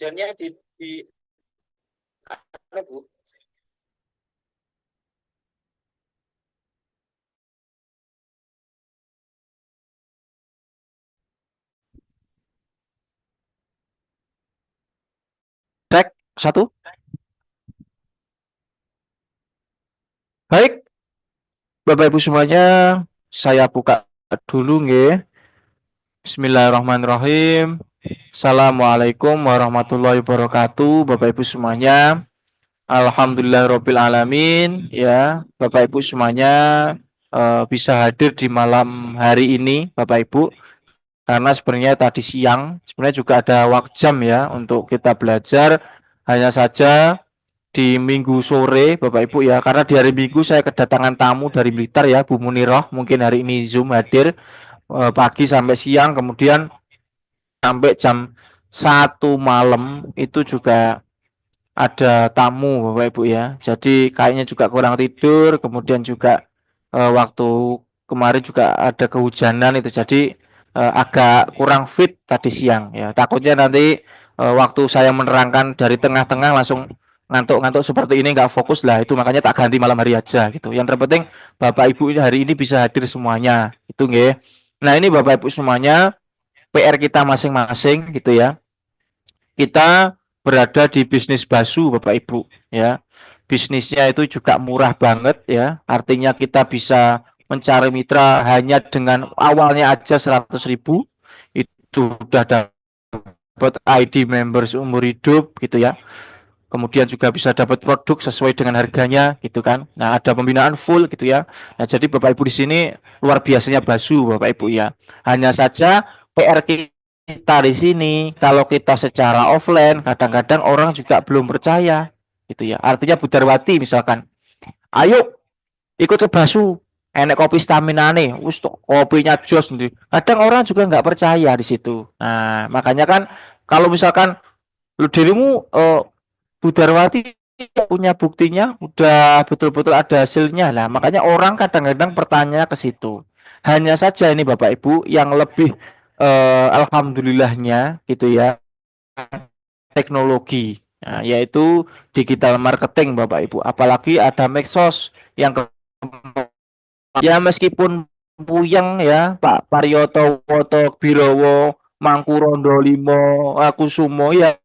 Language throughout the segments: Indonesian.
absennya di Bu. Cek satu. Baik, Bapak Ibu semuanya, saya buka dulu nggih. Bismillahirrahmanirrahim. Assalamualaikum warahmatullahi wabarakatuh, Bapak Ibu semuanya. Alhamdulillahirabbil alamin ya, Bapak Ibu semuanya bisa hadir di malam hari ini, Bapak Ibu. Karena sebenarnya tadi siang sebenarnya juga ada waktu jam ya untuk kita belajar. Hanya saja di minggu sore Bapak Ibu ya, karena di hari Minggu saya kedatangan tamu dari Blitar ya, Bu Muniroh, mungkin hari ini Zoom hadir pagi sampai siang, kemudian sampai jam 1 malam itu juga ada tamu Bapak Ibu ya. Jadi kayaknya juga kurang tidur, kemudian juga waktu kemarin juga ada kehujanan itu, jadi agak kurang fit tadi siang ya. Takutnya nanti waktu saya menerangkan dari tengah-tengah langsung ngantuk-ngantuk seperti ini, nggak fokus lah, itu makanya tak ganti malam hari aja gitu. Yang terpenting Bapak Ibu hari ini bisa hadir semuanya itu nggih. Nah, ini Bapak Ibu semuanya PR kita masing-masing gitu ya. Kita berada di bisnis bakso Bapak Ibu ya. Bisnisnya itu juga murah banget ya. Artinya kita bisa mencari mitra hanya dengan awalnya aja 100.000 itu udah dapat ID member seumur hidup gitu ya. Kemudian juga bisa dapat produk sesuai dengan harganya gitu kan. Nah, ada pembinaan full gitu ya. Nah, jadi Bapak Ibu di sini luar biasanya Basu Bapak Ibu ya. Hanya saja PR kita di sini kalau kita secara offline kadang-kadang orang juga belum percaya gitu ya. Artinya Budarwati misalkan, ayo ikut ke Basu, enek kopi stamina nih, kopinya jos sendiri. Kadang orang juga nggak percaya di situ. Nah, makanya kan kalau misalkan lu dirimu Budarwati punya buktinya, udah betul-betul ada hasilnya lah. Makanya orang kadang-kadang bertanya ke situ. Hanya saja ini Bapak Ibu yang lebih alhamdulillahnya gitu ya, teknologi. Nah, yaitu digital marketing Bapak Ibu. Apalagi ada medsos yang ya meskipun puyeng ya Pak Paryoto Woto Birowo Mangkurondo Limo Akusumo ya,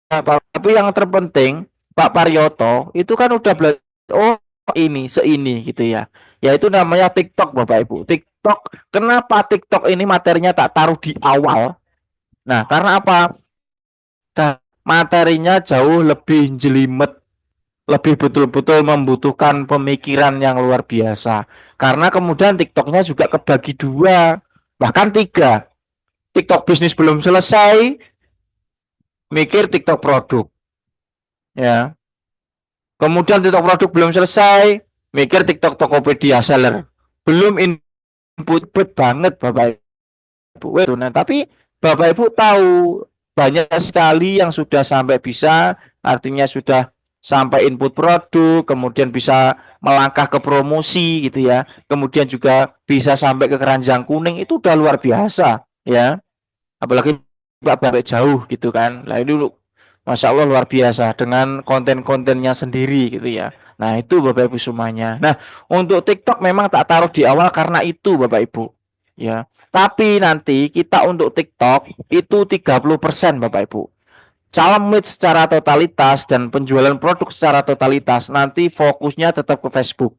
tapi yang terpenting Pak Paryoto itu kan udah belajar, oh ini seini gitu ya. Yaitu namanya TikTok Bapak Ibu. TikTok, kenapa TikTok ini materinya tak taruh di awal? Nah, karena apa? Materinya jauh lebih jelimet, lebih betul-betul membutuhkan pemikiran yang luar biasa. Karena kemudian TikToknya juga kebagi dua, bahkan tiga. TikTok bisnis belum selesai, mikir TikTok produk. Ya. Kemudian TikTok produk belum selesai, mikir TikTok Tokopedia seller. Belum input banget Bapak Ibu. Nah, tapi Bapak Ibu tahu banyak sekali yang sudah sampai bisa, artinya sudah sampai input produk, kemudian bisa melangkah ke promosi gitu ya. Kemudian juga bisa sampai ke keranjang kuning, itu udah luar biasa ya. Apalagi Bapak jauh gitu kan. Nah, ini Masya Allah luar biasa dengan konten-kontennya sendiri gitu ya. Nah, itu Bapak Ibu semuanya. Nah, untuk TikTok memang tak taruh di awal karena itu Bapak Ibu. Ya. Tapi nanti kita untuk TikTok itu 30% Bapak Ibu. Calamit secara totalitas dan penjualan produk secara totalitas nanti fokusnya tetap ke Facebook.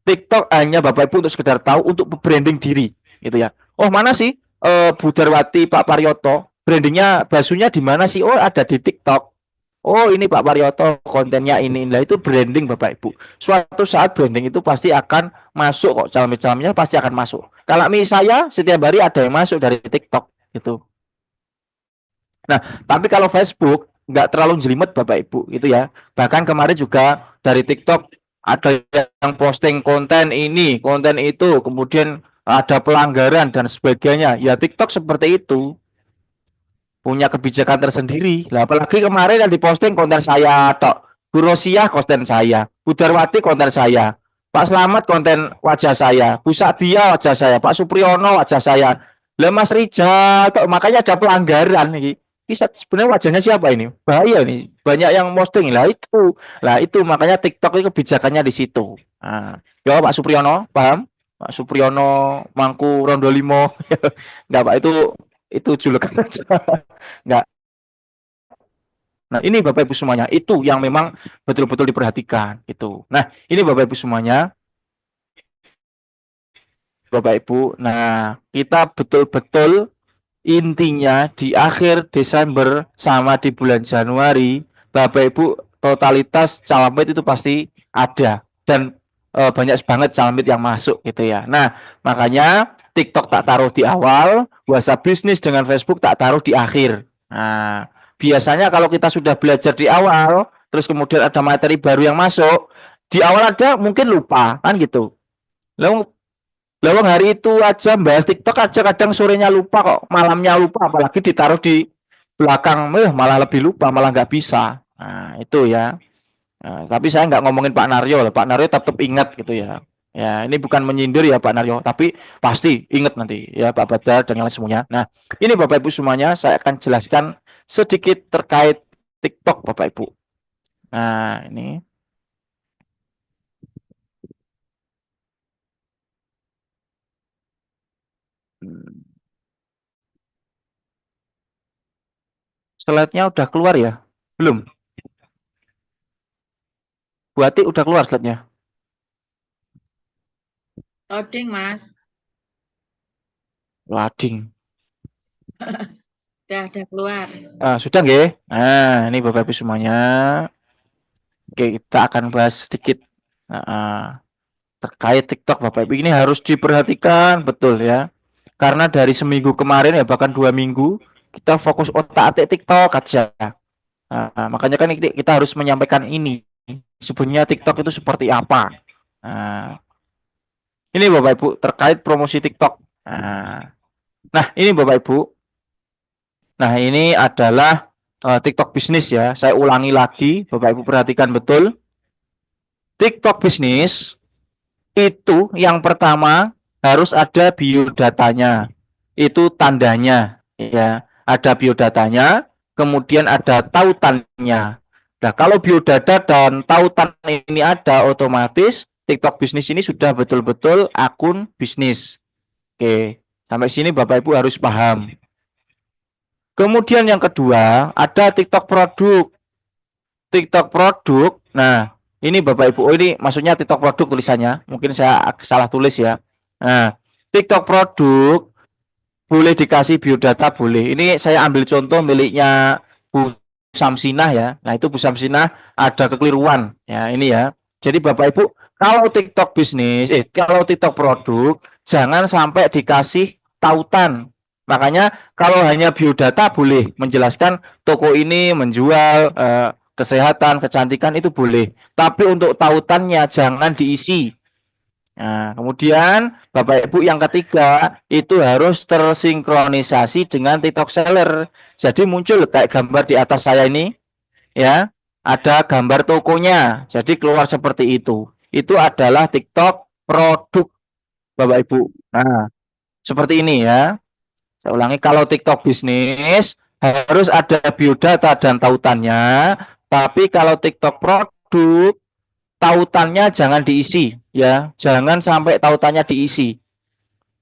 TikTok hanya Bapak Ibu untuk sekedar tahu, untuk branding diri gitu ya. Oh, mana sih Budarwati Pak Paryoto? Brandingnya basunya di mana sih? Oh, ada di TikTok. Oh, ini Pak Paryoto kontennya ini. Nah, itu branding Bapak Ibu. Suatu saat branding itu pasti akan masuk kok, calon-calonnya pasti akan masuk. Kalau saya setiap hari ada yang masuk dari TikTok gitu. Nah, tapi kalau Facebook nggak terlalu jelimet Bapak Ibu gitu ya. Bahkan kemarin juga dari TikTok ada yang posting konten ini, konten itu, kemudian ada pelanggaran dan sebagainya. Ya TikTok seperti itu, punya kebijakan tersendiri. Lah apalagi kemarin yang diposting konten saya tok. Bu Rosiah konten saya, Bu Darwati konten saya, Pak Slamet konten wajah saya, Bu Sadia wajah saya, Pak Supriyono wajah saya. Lah Mas Rijal, makanya ada pelanggaran nih. Kisah sebenarnya wajahnya siapa ini? Bahaya nih. Banyak yang posting lah itu. Lah itu makanya TikTok itu kebijakannya di situ. Nah, ya Pak Supriyono, paham? Pak Supriyono Mangku Rondo Limo. Enggak Pak itu julukan aja. Enggak. Nah, ini Bapak Ibu semuanya, itu yang memang betul-betul diperhatikan itu. Nah, ini Bapak Ibu semuanya, Bapak Ibu. Nah, kita betul-betul intinya di akhir Desember sama di bulan Januari, Bapak Ibu totalitas calamit itu pasti ada dan banyak banget calamit yang masuk gitu ya. Nah, makanya TikTok tak taruh di awal, WhatsApp bisnis dengan Facebook tak taruh di akhir. Nah, biasanya kalau kita sudah belajar di awal, terus kemudian ada materi baru yang masuk, di awal ada mungkin lupa kan gitu. Lalu lawang hari itu aja bahas TikTok aja kadang sorenya lupa kok, malamnya lupa, apalagi ditaruh di belakang, malah lebih lupa, malah nggak bisa. Nah, itu ya. Nah, tapi saya nggak ngomongin Pak Naryo, Pak Naryo tetap ingat gitu ya. Ya, ini bukan menyindir ya Pak Naryo, tapi pasti ingat nanti ya Pak Badar dan yang lain semuanya. Nah, ini Bapak Ibu semuanya saya akan jelaskan sedikit terkait TikTok Bapak Ibu. Nah, ini slide-nya udah keluar ya? Belum? Buati udah keluar slide-nya? Loading, Mas. Lading. Udah keluar. Sudah nggih? Nah, ini Bapak Ibu semuanya. Oke, kita akan bahas sedikit nah, terkait TikTok Bapak Ibu. Ini harus diperhatikan betul ya. Karena dari seminggu kemarin ya bahkan 2 minggu kita fokus otak-atik TikTok aja. Makanya kan kita harus menyampaikan ini. Sebenarnya TikTok itu seperti apa? Nah, ini Bapak Ibu terkait promosi TikTok. Nah, ini Bapak Ibu. Nah, ini adalah TikTok bisnis ya. Saya ulangi lagi, Bapak Ibu perhatikan betul. TikTok bisnis itu yang pertama harus ada biodatanya. Itu tandanya ya. Ada biodatanya, kemudian ada tautannya. Nah, kalau biodata dan tautan ini ada, otomatis TikTok bisnis ini sudah betul-betul akun bisnis. Oke, sampai sini Bapak Ibu harus paham. Kemudian yang kedua, ada TikTok produk. TikTok produk. Nah, ini Bapak Ibu, oh ini maksudnya TikTok produk tulisannya. Mungkin saya salah tulis ya. Nah, TikTok produk boleh dikasih biodata boleh. Ini saya ambil contoh miliknya Bu Samsinah ya. Nah, itu Bu Samsinah ada kekeliruan ya ini ya. Jadi Bapak Ibu, kalau TikTok bisnis, kalau TikTok produk jangan sampai dikasih tautan. Makanya kalau hanya biodata boleh menjelaskan toko ini menjual kesehatan, kecantikan itu boleh. Tapi untuk tautannya jangan diisi. Nah, kemudian Bapak Ibu yang ketiga itu harus tersinkronisasi dengan TikTok Seller. Jadi muncul kayak gambar di atas saya ini ya, ada gambar tokonya. Jadi keluar seperti itu. Itu adalah TikTok produk Bapak Ibu. Nah, seperti ini ya. Saya ulangi, kalau TikTok bisnis harus ada biodata dan tautannya, tapi kalau TikTok produk tautannya jangan diisi ya, jangan sampai tautannya diisi.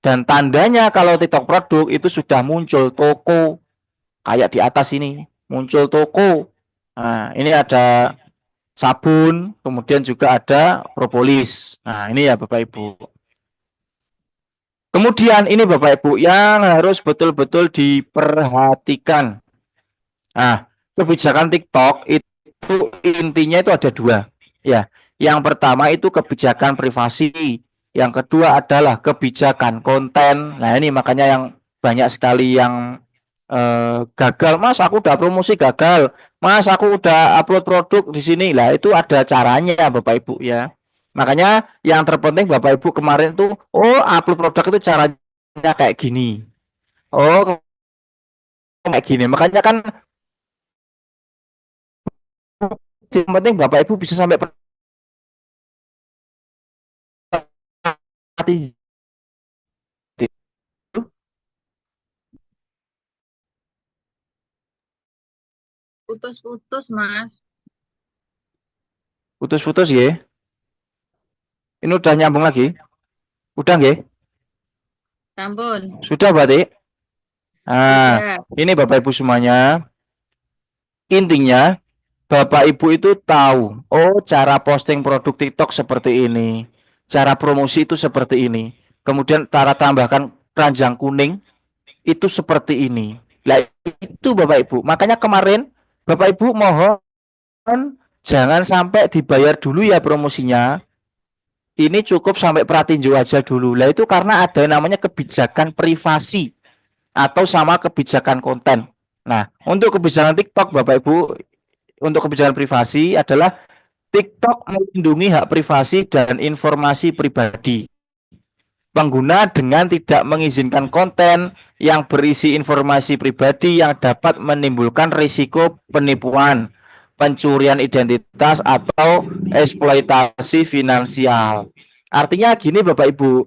Dan tandanya kalau TikTok produk itu sudah muncul toko kayak di atas ini, muncul toko. Nah, ini ada sabun, kemudian juga ada propolis. Nah, ini ya Bapak Ibu. Kemudian ini Bapak Ibu yang harus betul-betul diperhatikan. Nah, kebijakan TikTok itu intinya itu ada dua. Ya, yang pertama itu kebijakan privasi. Yang kedua adalah kebijakan konten. Nah, ini makanya yang banyak sekali yang gagal. Mas, aku udah promosi gagal. Mas, aku udah upload produk di sini. Lah, itu ada caranya Bapak Ibu ya. Makanya yang terpenting Bapak Ibu kemarin tuh, oh upload produk itu caranya kayak gini. Oh, kayak gini. Makanya kan yang penting Bapak Ibu bisa sampai pelatih Putus-putus, Mas. Putus-putus ya. Ini udah nyambung lagi? Udah nggih? Sampun. Sudah berarti? Nah, Sudah. ini Bapak Ibu semuanya, intinya Bapak Ibu itu tahu, oh cara posting produk TikTok seperti ini, cara promosi itu seperti ini, kemudian cara tambahkan keranjang kuning itu seperti ini. Nah itu Bapak Ibu, makanya kemarin Bapak Ibu mohon jangan sampai dibayar dulu ya promosinya, ini cukup sampai pratinjo aja dulu. Lah itu karena ada namanya kebijakan privasi atau sama kebijakan konten. Nah, untuk kebijakan TikTok Bapak Ibu, untuk kebijakan privasi adalah TikTok melindungi hak privasi dan informasi pribadi pengguna dengan tidak mengizinkan konten yang berisi informasi pribadi yang dapat menimbulkan risiko penipuan, pencurian identitas atau eksploitasi finansial. Artinya gini Bapak Ibu,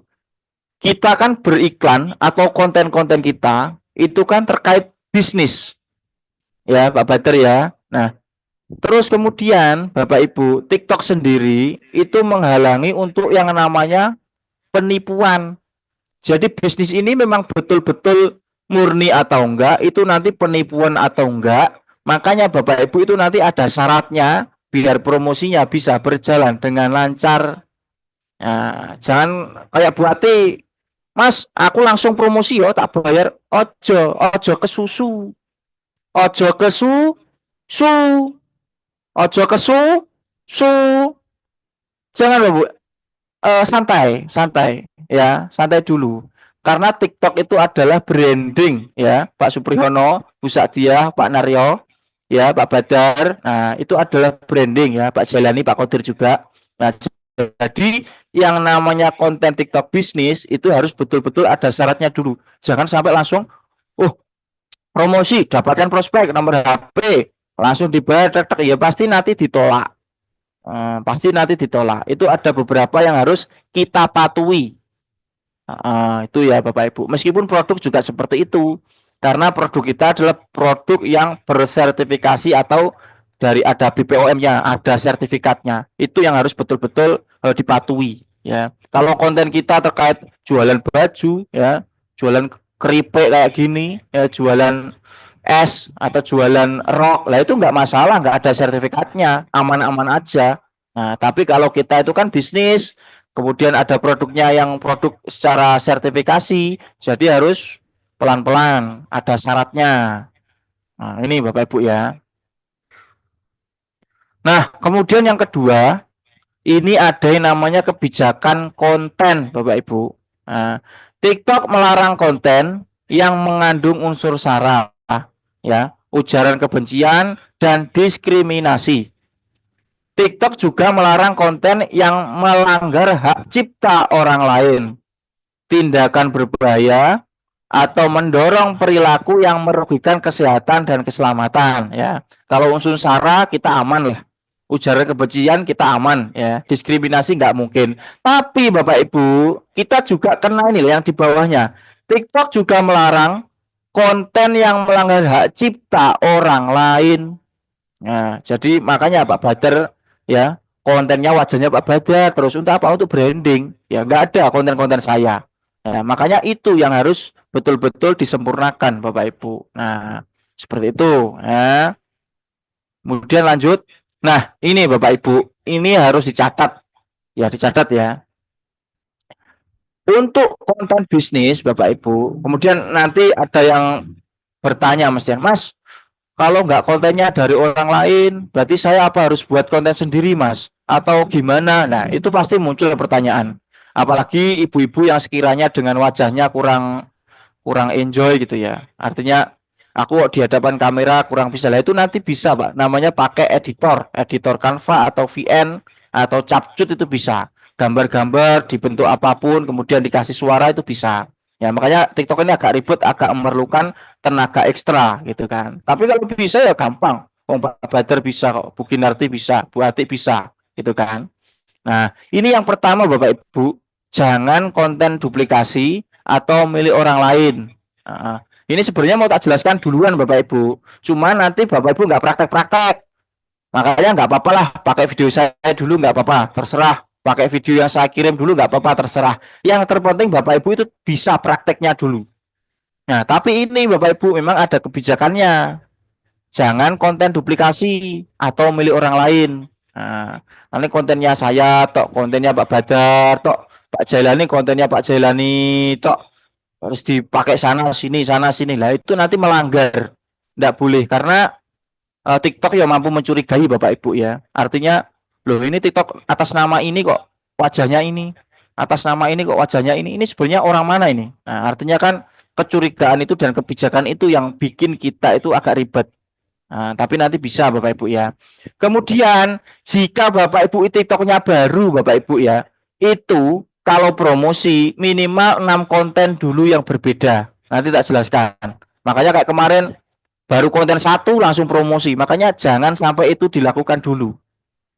kita kan beriklan atau konten-konten kita itu kan terkait bisnis. Ya, Pak Badar ya. Nah, terus kemudian Bapak Ibu, TikTok sendiri itu menghalangi untuk yang namanya penipuan. Jadi bisnis ini memang betul-betul murni atau enggak, itu nanti penipuan atau enggak. Makanya Bapak Ibu itu nanti ada syaratnya biar promosinya bisa berjalan dengan lancar. Nah, jangan kayak buati, Mas, aku langsung promosi yo tak bayar. Ojo, ojo ke susu. Ojo ke su, ojo ke su. Jangan Bu, santai, santai ya, santai dulu. Karena TikTok itu adalah branding ya, Pak Supriyono, Bu Sakdiah, Pak Naryo, ya, Pak Badar. Nah, itu adalah branding ya, Pak Jalani, Pak Kodir juga. Nah, jadi yang namanya konten TikTok bisnis itu harus betul-betul ada syaratnya dulu. Jangan sampai langsung, oh, promosi, dapatkan prospek, nomor HP, langsung dibayar, ya pasti nanti ditolak. Pasti nanti ditolak. Itu ada beberapa yang harus kita patuhi. Itu ya Bapak Ibu. Meskipun produk juga seperti itu, karena produk kita adalah produk yang bersertifikasi atau dari ada BPOM-nya, ada sertifikatnya. Itu yang harus betul-betul dipatuhi. Ya, kalau konten kita terkait jualan baju, ya, jualan keripik kayak gini, ya, jualan es atau jualan rok, lah itu nggak masalah, nggak ada sertifikatnya, aman-aman aja. Nah, tapi kalau kita itu kan bisnis, kemudian ada produknya yang produk secara sertifikasi, jadi harus pelan-pelan, ada syaratnya. Nah, ini Bapak Ibu ya. Nah, kemudian yang kedua, ini ada yang namanya kebijakan konten, Bapak Ibu. Nah, TikTok melarang konten yang mengandung unsur sara, ya, ujaran kebencian dan diskriminasi. TikTok juga melarang konten yang melanggar hak cipta orang lain, tindakan berbahaya, atau mendorong perilaku yang merugikan kesehatan dan keselamatan. Ya, kalau unsur sara kita aman lah, ujaran kebencian kita aman, ya, diskriminasi nggak mungkin. Tapi Bapak Ibu, kita juga kena ini yang di bawahnya. TikTok juga melarang konten yang melanggar hak cipta orang lain. Nah, jadi makanya Pak Badar ya, kontennya wajahnya Pak Badar terus untuk apa? Untuk branding. Ya, nggak ada konten-konten saya. Ya, makanya itu yang harus betul-betul disempurnakan Bapak Ibu. Nah, seperti itu ya. Kemudian lanjut. Nah, ini Bapak Ibu, ini harus dicatat. Ya, dicatat ya. Untuk konten bisnis Bapak Ibu, kemudian nanti ada yang bertanya Mas, kalau nggak kontennya dari orang lain, berarti saya apa harus buat konten sendiri, Mas? Atau gimana? Nah, itu pasti muncul pertanyaan. Apalagi ibu-ibu yang sekiranya dengan wajahnya kurang kurang enjoy gitu ya. Artinya aku di hadapan kamera kurang bisa. Lah itu nanti bisa, Pak. Namanya pakai editor Canva atau VN atau Capcut itu bisa. Gambar-gambar dibentuk apapun kemudian dikasih suara itu bisa. Ya, makanya TikTok ini agak ribet, agak memerlukan tenaga ekstra gitu kan. Tapi kalau bisa ya gampang. Pak Badar bisa kok, Bu Kinarti bisa, Bu Atik bisa gitu kan. Nah, ini yang pertama Bapak Ibu, jangan konten duplikasi atau milik orang lain. Nah, Ini sebenarnya mau tak jelaskan duluan Bapak Ibu. Cuma nanti Bapak Ibu nggak praktek-praktek. Makanya nggak apa-apa lah pakai video saya dulu nggak apa-apa, terserah. Pakai video yang saya kirim dulu nggak apa-apa, terserah. Yang terpenting Bapak Ibu itu bisa prakteknya dulu. Nah, tapi ini Bapak Ibu memang ada kebijakannya. Jangan konten duplikasi atau milik orang lain. Nah, nanti kontennya saya, tok kontennya Pak Badar, tok Pak Jailani, kontennya Pak Jailani, tok harus dipakai sana sini lah, itu nanti melanggar, tidak boleh karena TikTok ya mampu mencurigai Bapak Ibu ya, artinya loh ini TikTok atas nama ini kok wajahnya ini, atas nama ini kok wajahnya ini sebenarnya orang mana ini. Nah, artinya kan kecurigaan itu dan kebijakan itu yang bikin kita itu agak ribet. Nah, tapi nanti bisa Bapak Ibu ya. Kemudian jika Bapak Ibu TikToknya baru Bapak Ibu ya, itu kalau promosi minimal 6 konten dulu yang berbeda. Nanti tak jelaskan. Makanya kayak kemarin baru konten satu langsung promosi. Makanya jangan sampai itu dilakukan dulu.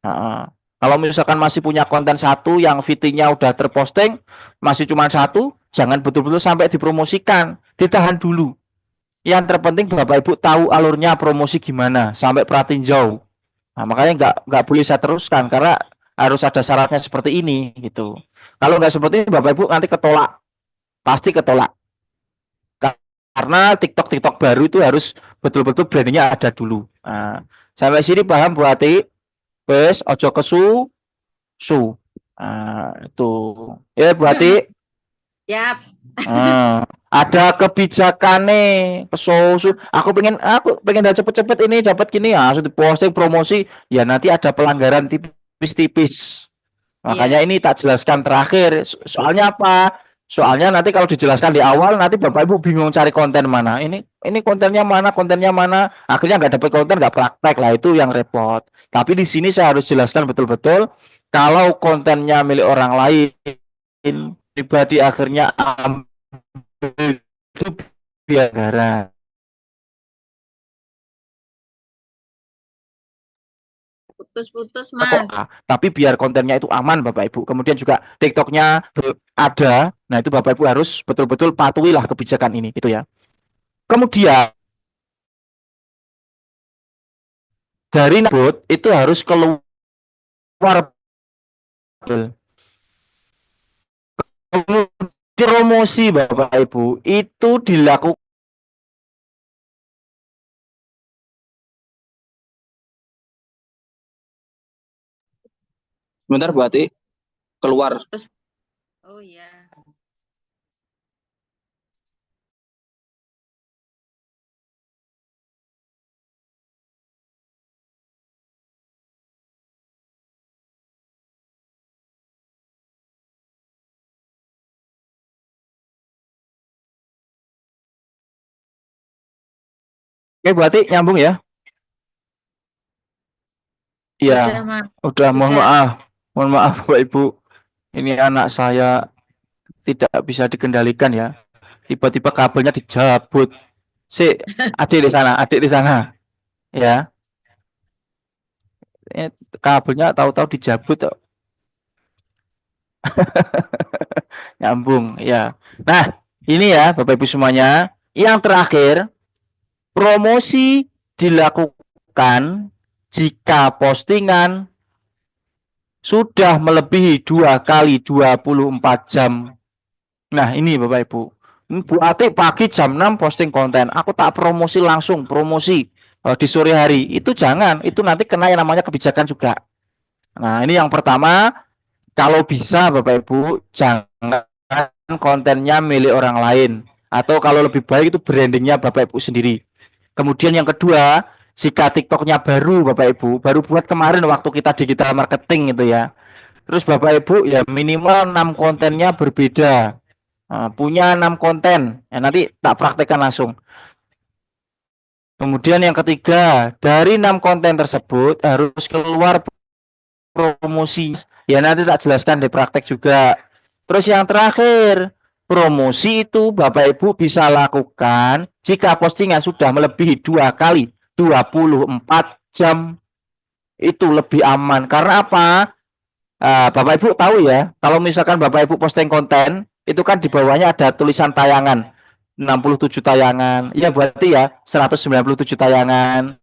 Nah, kalau misalkan masih punya konten satu yang fittingnya udah terposting, masih cuma satu, jangan betul-betul sampai dipromosikan. Ditahan dulu. Yang terpenting Bapak Ibu tahu alurnya promosi gimana sampai perhatiin jauh. Nah, makanya nggak boleh saya teruskan karena harus ada syaratnya seperti ini gitu. Kalau nggak seperti ini Bapak Ibu nanti ketolak, pasti ketolak. Karena TikTok baru itu harus betul-betul brandingnya ada dulu. Nah, sampai sini paham Bu Ati? Wes, ojo kesu, su. Nah, itu. Ya Bu Ati. Siap. Ada kebijakannya kesusu. Aku pengen cepet-cepet ini dapat gini ya, sudah posting promosi ya nanti ada pelanggaran tipis-tipis. Makanya ini tak jelaskan terakhir. Soalnya apa? Soalnya nanti kalau dijelaskan di awal nanti Bapak Ibu bingung cari konten mana. Ini kontennya mana, kontennya mana. Akhirnya nggak dapat konten, nggak praktek lah, itu yang repot. Tapi di sini saya harus jelaskan betul-betul kalau kontennya milik orang lain pribadi akhirnya itu pelanggaran. Putus-putus Kok Mas. tapi biar kontennya itu aman Bapak Ibu. Kemudian juga TikToknya ada. Nah itu Bapak Ibu harus betul-betul patuhilah kebijakan ini gitu ya. Kemudian dari Nabot itu harus keluar promosi Bapak Ibu itu dilakukan. Sebentar Bu Ati, keluar. Oh iya. Oke Bu Ati nyambung ya. Iya, Udah Mas. udah mohon Udah. maaf. Mohon maaf Bapak Ibu. Ini anak saya tidak bisa dikendalikan ya. Tiba-tiba kabelnya dijabut. Si adik di sana ya. Kabelnya tahu-tahu dijabut. Nyambung ya. Nah, ini ya Bapak Ibu semuanya. Yang terakhir, promosi dilakukan jika postingan sudah melebihi 2 kali 24 jam. Nah, ini Bapak Ibu. Ini Bu Ati pagi jam 6 posting konten. Aku tak promosi langsung, promosi di sore hari. Itu jangan, itu nanti kena yang namanya kebijakan juga. Nah, ini yang pertama, kalau bisa Bapak Ibu jangan kontennya milik orang lain, atau kalau lebih baik itu brandingnya Bapak Ibu sendiri. Kemudian yang kedua, jika TikToknya baru Bapak Ibu, baru buat kemarin waktu kita digital marketing itu ya. Terus Bapak Ibu ya minimal 6 kontennya berbeda. Nah, punya 6 konten. Ya, nanti tak praktekkan langsung. Kemudian yang ketiga, dari 6 konten tersebut harus keluar promosi. Ya nanti tak jelaskan di praktek juga. Terus yang terakhir, promosi itu Bapak Ibu bisa lakukan jika postingan sudah melebihi 2 kali 24 jam. Itu lebih aman. Karena apa? Bapak Ibu tahu ya, kalau misalkan Bapak Ibu posting konten, itu kan di bawahnya ada tulisan tayangan. 67 tayangan. Ya berarti ya 197 tayangan,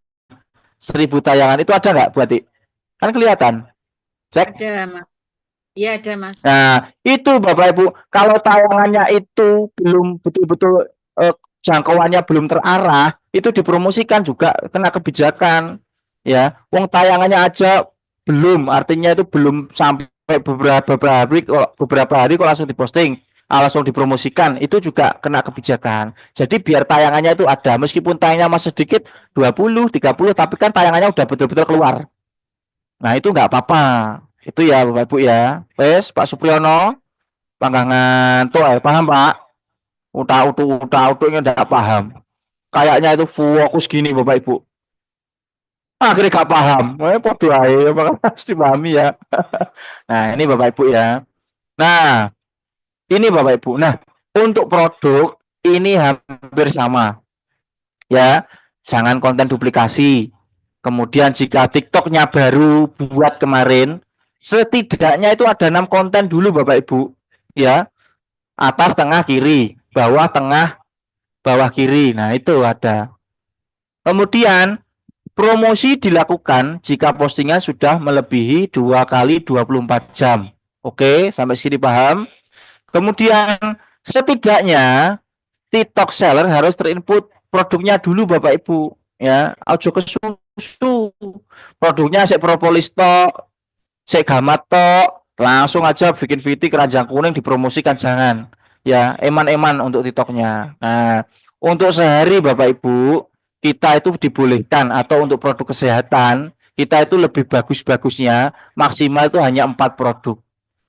1000 tayangan itu ada nggak berarti? Kan kelihatan. Cek. Ada, Mas. Iya, ada, Mas. Nah, itu Bapak Ibu, kalau tayangannya itu belum betul-betul jangkauannya belum terarah, itu dipromosikan juga kena kebijakan. Ya, wong tayangannya aja belum, artinya itu belum sampai beberapa hari kok langsung diposting, langsung dipromosikan, itu juga kena kebijakan. Jadi biar tayangannya itu ada, meskipun tayangannya masih sedikit 20, 30, tapi kan tayangannya udah betul-betul keluar. Nah, itu nggak apa-apa. Itu ya Bapak Ibu ya. Wes, Pak Supriyono, panggangan tuh paham Pak? Udah nggak paham. Kayaknya itu fokus gini Bapak Ibu. Akhirnya nggak paham. Podo aja, pasti pahami ya. Nah, ini Bapak Ibu ya. Nah, ini Bapak Ibu. Nah, untuk produk ini hampir sama. Ya, jangan konten duplikasi. Kemudian jika TikToknya baru buat kemarin, setidaknya itu ada 6 konten dulu Bapak Ibu. Ya, atas, tengah, kiri, bawah, tengah, bawah, kiri. Nah, itu ada. Kemudian promosi dilakukan jika postingan sudah melebihi 2 kali 24 jam. Oke, sampai sini paham? Kemudian setidaknya TikTok seller harus terinput produknya dulu Bapak Ibu. Ya, ojo ke susu. Produknya sik propolis tok, sik gamat tok, langsung aja bikin VT keranjang kuning dipromosikan jangan. Ya, eman-eman untuk TikToknya. Nah, untuk sehari Bapak Ibu, kita itu dibolehkan atau untuk produk kesehatan, kita itu lebih bagus-bagusnya maksimal itu hanya 4 produk.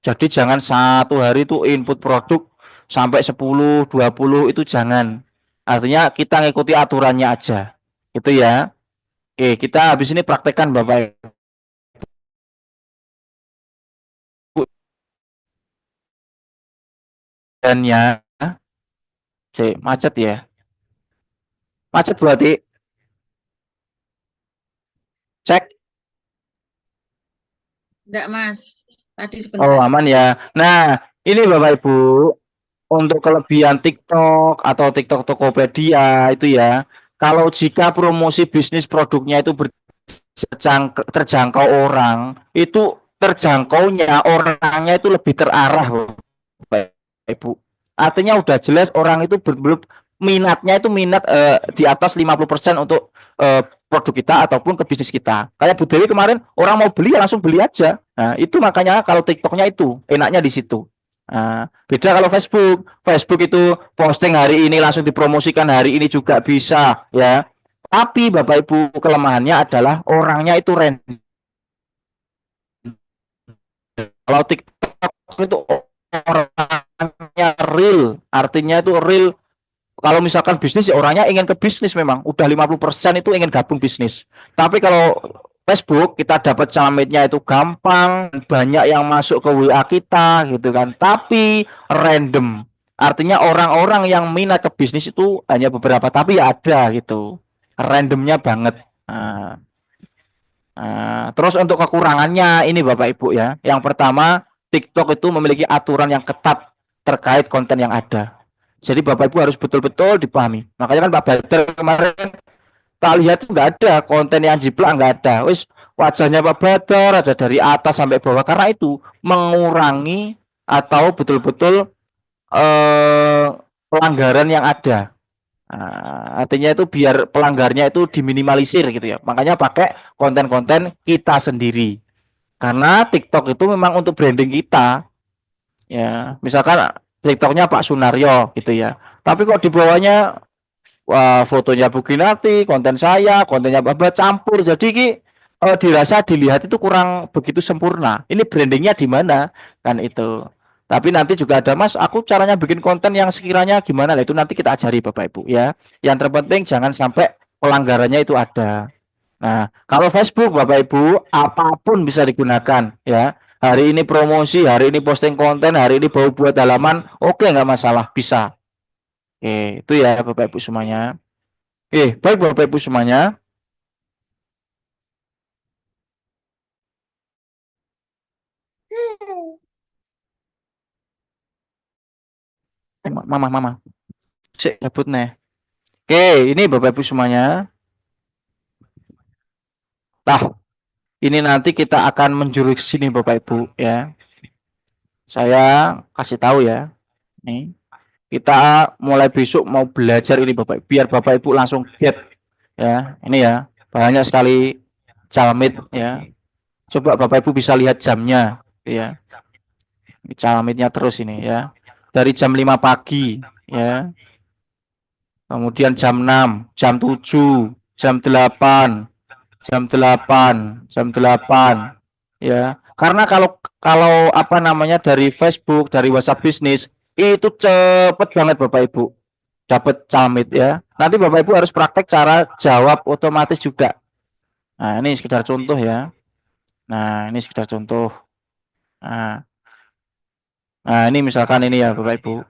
Jadi jangan satu hari itu input produk sampai 10, 20 itu jangan. Artinya kita ngikuti aturannya aja. Itu ya. Oke, kita habis ini praktekkan Bapak Ibu dan ya. Macet ya. Macet berarti cek. Enggak, Mas. Tadi Oh, sebentar. aman ya. Nah, ini Bapak Ibu, untuk kelebihan TikTok atau TikTok Tokopedia itu ya. Kalau jika promosi bisnis produknya itu terjangkau orang, itu terjangkaunya orangnya itu lebih terarah, Bapak Ibu. Artinya udah jelas orang itu minatnya itu minat di atas 50% untuk produk kita ataupun ke bisnis kita. Kayak Bu Dewi kemarin orang mau beli ya langsung beli aja. Nah, itu makanya kalau TikToknya itu enaknya di situ. Nah, beda kalau Facebook. Facebook itu posting hari ini langsung dipromosikan hari ini juga bisa ya. Tapi Bapak Ibu kelemahannya adalah orangnya itu random. Kalau TikTok itu orangnya real, artinya itu real. Kalau misalkan bisnis ya orangnya ingin ke bisnis, memang udah 50% itu ingin gabung bisnis. Tapi kalau Facebook kita dapat camitnya itu gampang, banyak yang masuk ke WA kita gitu kan. Tapi random. Artinya orang-orang yang minat ke bisnis itu hanya beberapa, tapi ya ada gitu. Randomnya banget. Terus untuk kekurangannya ini Bapak Ibu ya. Yang pertama, TikTok itu memiliki aturan yang ketat terkait konten yang ada. Jadi Bapak Ibu harus betul-betul dipahami. Makanya kan Pak Badar kemarin tak lihat tuh nggak ada konten yang jiplak, nggak ada. Wis wajahnya Pak Badar aja dari atas sampai bawah, karena itu mengurangi atau betul-betul pelanggaran yang ada. Artinya itu biar pelanggarnya itu diminimalisir gitu ya. Makanya pakai konten-konten kita sendiri. Karena TikTok itu memang untuk branding kita. Ya, misalkan TikToknya Pak Sunaryo gitu ya. Tapi kok di bawahnya wah, fotonya Bukinati, konten saya, kontennya Bapak campur. Jadi ki dirasa dilihat itu kurang begitu sempurna. Ini brandingnya di mana kan itu. Tapi nanti juga ada Mas, aku caranya bikin konten yang sekiranya gimana lah itu nanti kita ajari Bapak Ibu ya. Yang terpenting jangan sampai pelanggarannya itu ada. Nah, kalau Facebook Bapak Ibu apapun bisa digunakan ya. Hari ini promosi, hari ini posting konten, hari ini baru buat halaman, oke nggak masalah, bisa. Oke, itu ya Bapak Ibu semuanya. Baik Bapak Ibu semuanya. Mama, mama. Sik cabut nih. Oke, ini Bapak Ibu semuanya. Nah, ini nanti kita akan menjurus ke sini Bapak Ibu ya. Saya kasih tahu ya. Nih, kita mulai besok mau belajar ini Bapak, biar Bapak Ibu langsung get ya. Ini ya, banyak sekali calmit ya. Coba Bapak Ibu bisa lihat jamnya ya. Calmitnya terus ini ya. Dari jam 5 pagi ya. Kemudian jam 6, jam 7, jam 8, jam 8 ya. Karena kalau apa namanya dari Facebook, dari WhatsApp bisnis itu cepet banget Bapak Ibu dapat calmit ya. Nanti Bapak Ibu harus praktek cara jawab otomatis juga. Nah, ini sekedar contoh ya. Nah, ini sekedar contoh. Nah, ini misalkan ini ya Bapak Ibu.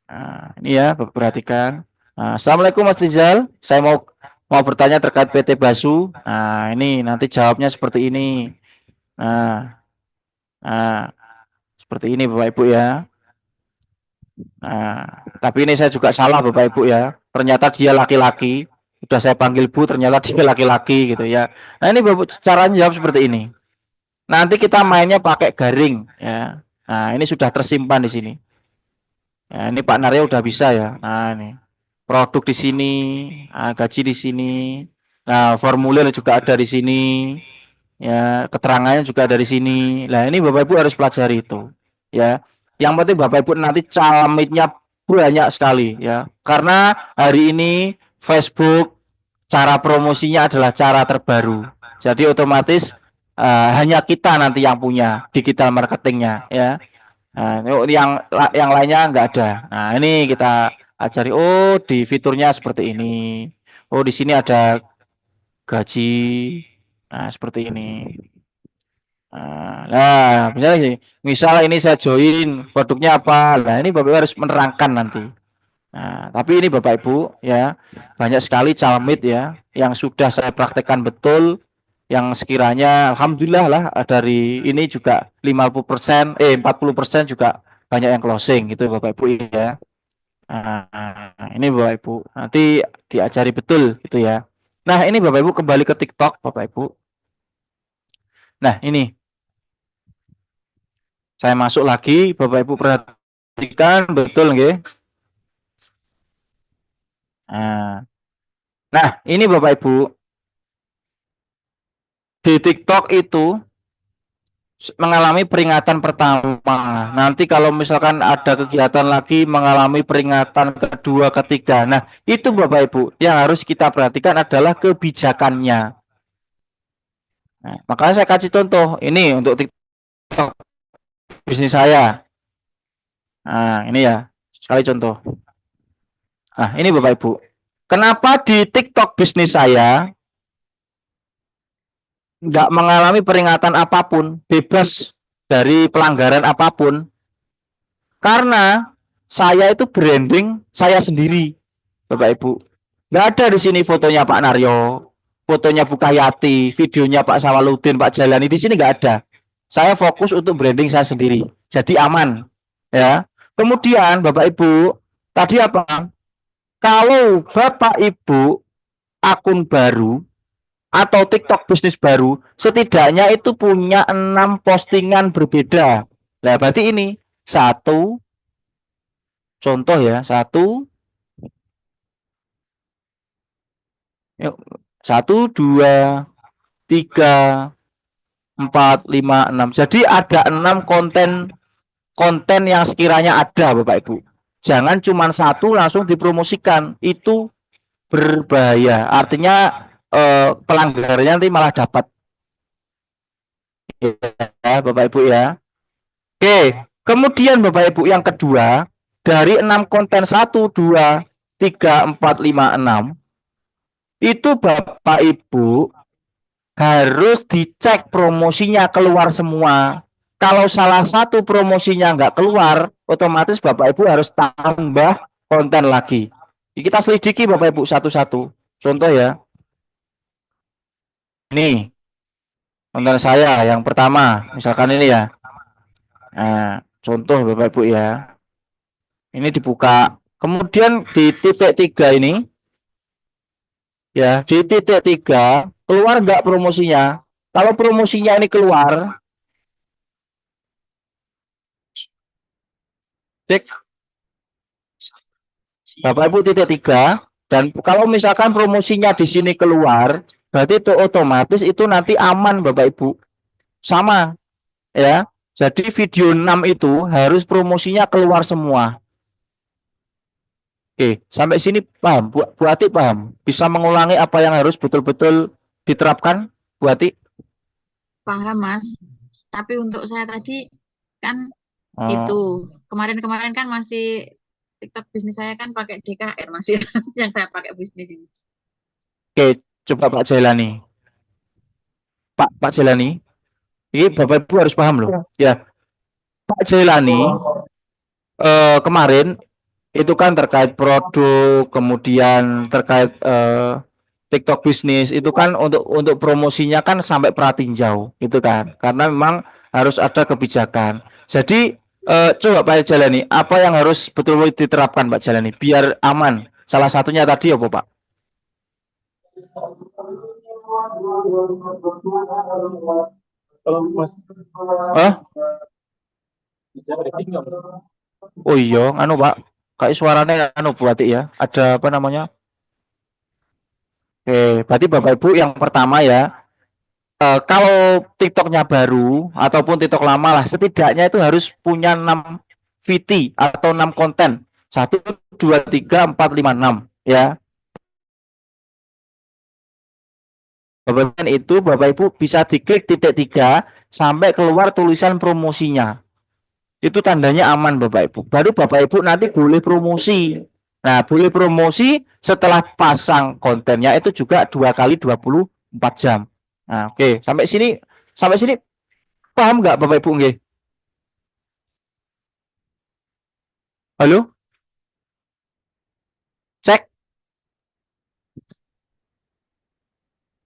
Nah, ini ya Bapak perhatikan. Nah, Assalamualaikum Mas Rizal. Saya mau bertanya terkait PT Basu. Nah, ini nanti jawabnya seperti ini. Nah, seperti ini Bapak Ibu ya. Nah, tapi ini saya juga salah Bapak Ibu ya. Ternyata dia laki-laki. Sudah saya panggil Bu, ternyata dia laki-laki gitu ya. Nah, ini Bapak caranya jawab seperti ini. Nanti kita mainnya pakai garing ya. Nah, ini sudah tersimpan di sini. Ya, ini Pak Naryo udah bisa ya. Nah, ini produk di sini, gaji di sini. Nah, formulir juga ada di sini. Ya, keterangannya juga ada di sini. Nah, ini Bapak Ibu harus pelajari itu. Ya. Yang penting Bapak Ibu nanti calamitnya banyak sekali ya. Karena hari ini Facebook cara promosinya adalah cara terbaru. Jadi otomatis hanya kita nanti yang punya digital marketingnya ya. Nah, yang lainnya nggak ada. Nah, ini kita ajari. Oh, di fiturnya seperti ini. Oh, di sini ada gaji. Nah, seperti ini. Nah, misalnya misal ini saya join produknya apa. Nah, ini Bapak Ibu harus menerangkan nanti. Nah, tapi ini Bapak Ibu ya, banyak sekali calmit ya yang sudah saya praktekkan betul, yang sekiranya alhamdulillah lah dari ini juga 50%, 40% juga banyak yang closing gitu Bapak Ibu ya. Nah, ini Bapak Ibu nanti diajari betul gitu ya. Nah, ini Bapak Ibu kembali ke TikTok Bapak Ibu. Nah, ini saya masuk lagi Bapak Ibu perhatikan betul nggih. Nah, ini Bapak Ibu di TikTok itu mengalami peringatan pertama. Nanti kalau misalkan ada kegiatan lagi mengalami peringatan kedua, ketiga. Nah, itu Bapak Ibu yang harus kita perhatikan adalah kebijakannya. Nah, makanya saya kasih contoh ini untuk TikTok bisnis saya. Nah, ini ya, sekali contoh. Nah, ini Bapak Ibu. Kenapa di TikTok bisnis saya nggak mengalami peringatan apapun, bebas dari pelanggaran apapun? Karena saya itu branding saya sendiri, Bapak Ibu. Nggak ada di sini fotonya Pak Naryo, fotonya Bu Kayati, videonya Pak Sawaludin, Pak Jalani, di sini nggak ada. Saya fokus untuk branding saya sendiri, jadi aman, ya. Kemudian Bapak Ibu, tadi apa? Kalau Bapak Ibu akun baru atau TikTok bisnis baru, setidaknya itu punya 6 postingan berbeda. Nah, berarti ini satu contoh ya, satu, dua, tiga, 4, 5, 6. Jadi ada 6 konten yang sekiranya ada Bapak Ibu. Jangan cuma satu langsung dipromosikan, itu berbahaya. Artinya pelanggarnya nanti malah dapat. Ya, Bapak Ibu ya. Oke, kemudian Bapak Ibu yang kedua, dari 6 konten 1, 2, 3, 4, 5, 6 itu Bapak Ibu harus dicek promosinya keluar semua. Kalau salah satu promosinya nggak keluar, otomatis Bapak Ibu harus tambah konten lagi. Kita selidiki Bapak Ibu satu-satu. Contoh ya. Ini konten saya yang pertama, misalkan ini ya. Nah, contoh Bapak Ibu ya. Ini dibuka Kemudian di titik 3 ini, ya, di titik 3 keluar nggak promosinya? Kalau promosinya ini keluar, cek Bapak Ibu titik 3, dan kalau misalkan promosinya di sini keluar, berarti itu otomatis itu nanti aman Bapak Ibu. Sama, ya. Jadi video 6 itu harus promosinya keluar semua. Oke, sampai sini paham? Bu Ati paham? Bisa mengulangi apa yang harus betul-betul diterapkan, Bu Ati? Paham, Mas. Tapi untuk saya tadi kan Oh, itu kemarin-kemarin kan masih TikTok bisnis saya kan pakai DKR masih yang saya pakai bisnis ini. oke, coba Pak Jailani. Pak Jailani, ini Bapak Ibu harus paham loh. Ya, Pak Jailani kemarin itu kan terkait produk, kemudian terkait TikTok bisnis itu kan untuk promosinya kan sampai pratinjau gitu kan, karena memang harus ada kebijakan. Jadi coba Pak Jalani, apa yang harus betul-betul diterapkan Pak Jalani biar aman? Salah satunya tadi apa Pak? Oh iya, anu Pak, kayak suaranya anu buat ya. Ada apa namanya? Oke, berarti Bapak Ibu yang pertama ya, kalau TikToknya baru ataupun TikTok lama lah, setidaknya itu harus punya 6 VT atau 6 konten. 1, 2, 3, 4, 5, 6 ya. Bapak Ibu bisa diklik titik 3 sampai keluar tulisan promosinya. Itu tandanya aman Bapak Ibu. Baru Bapak Ibu nanti boleh promosi. Nah, boleh promosi setelah pasang kontennya itu juga 2 kali 24 jam. Nah, oke, sampai sini paham nggak Bapak Ibu nggih? Halo? Cek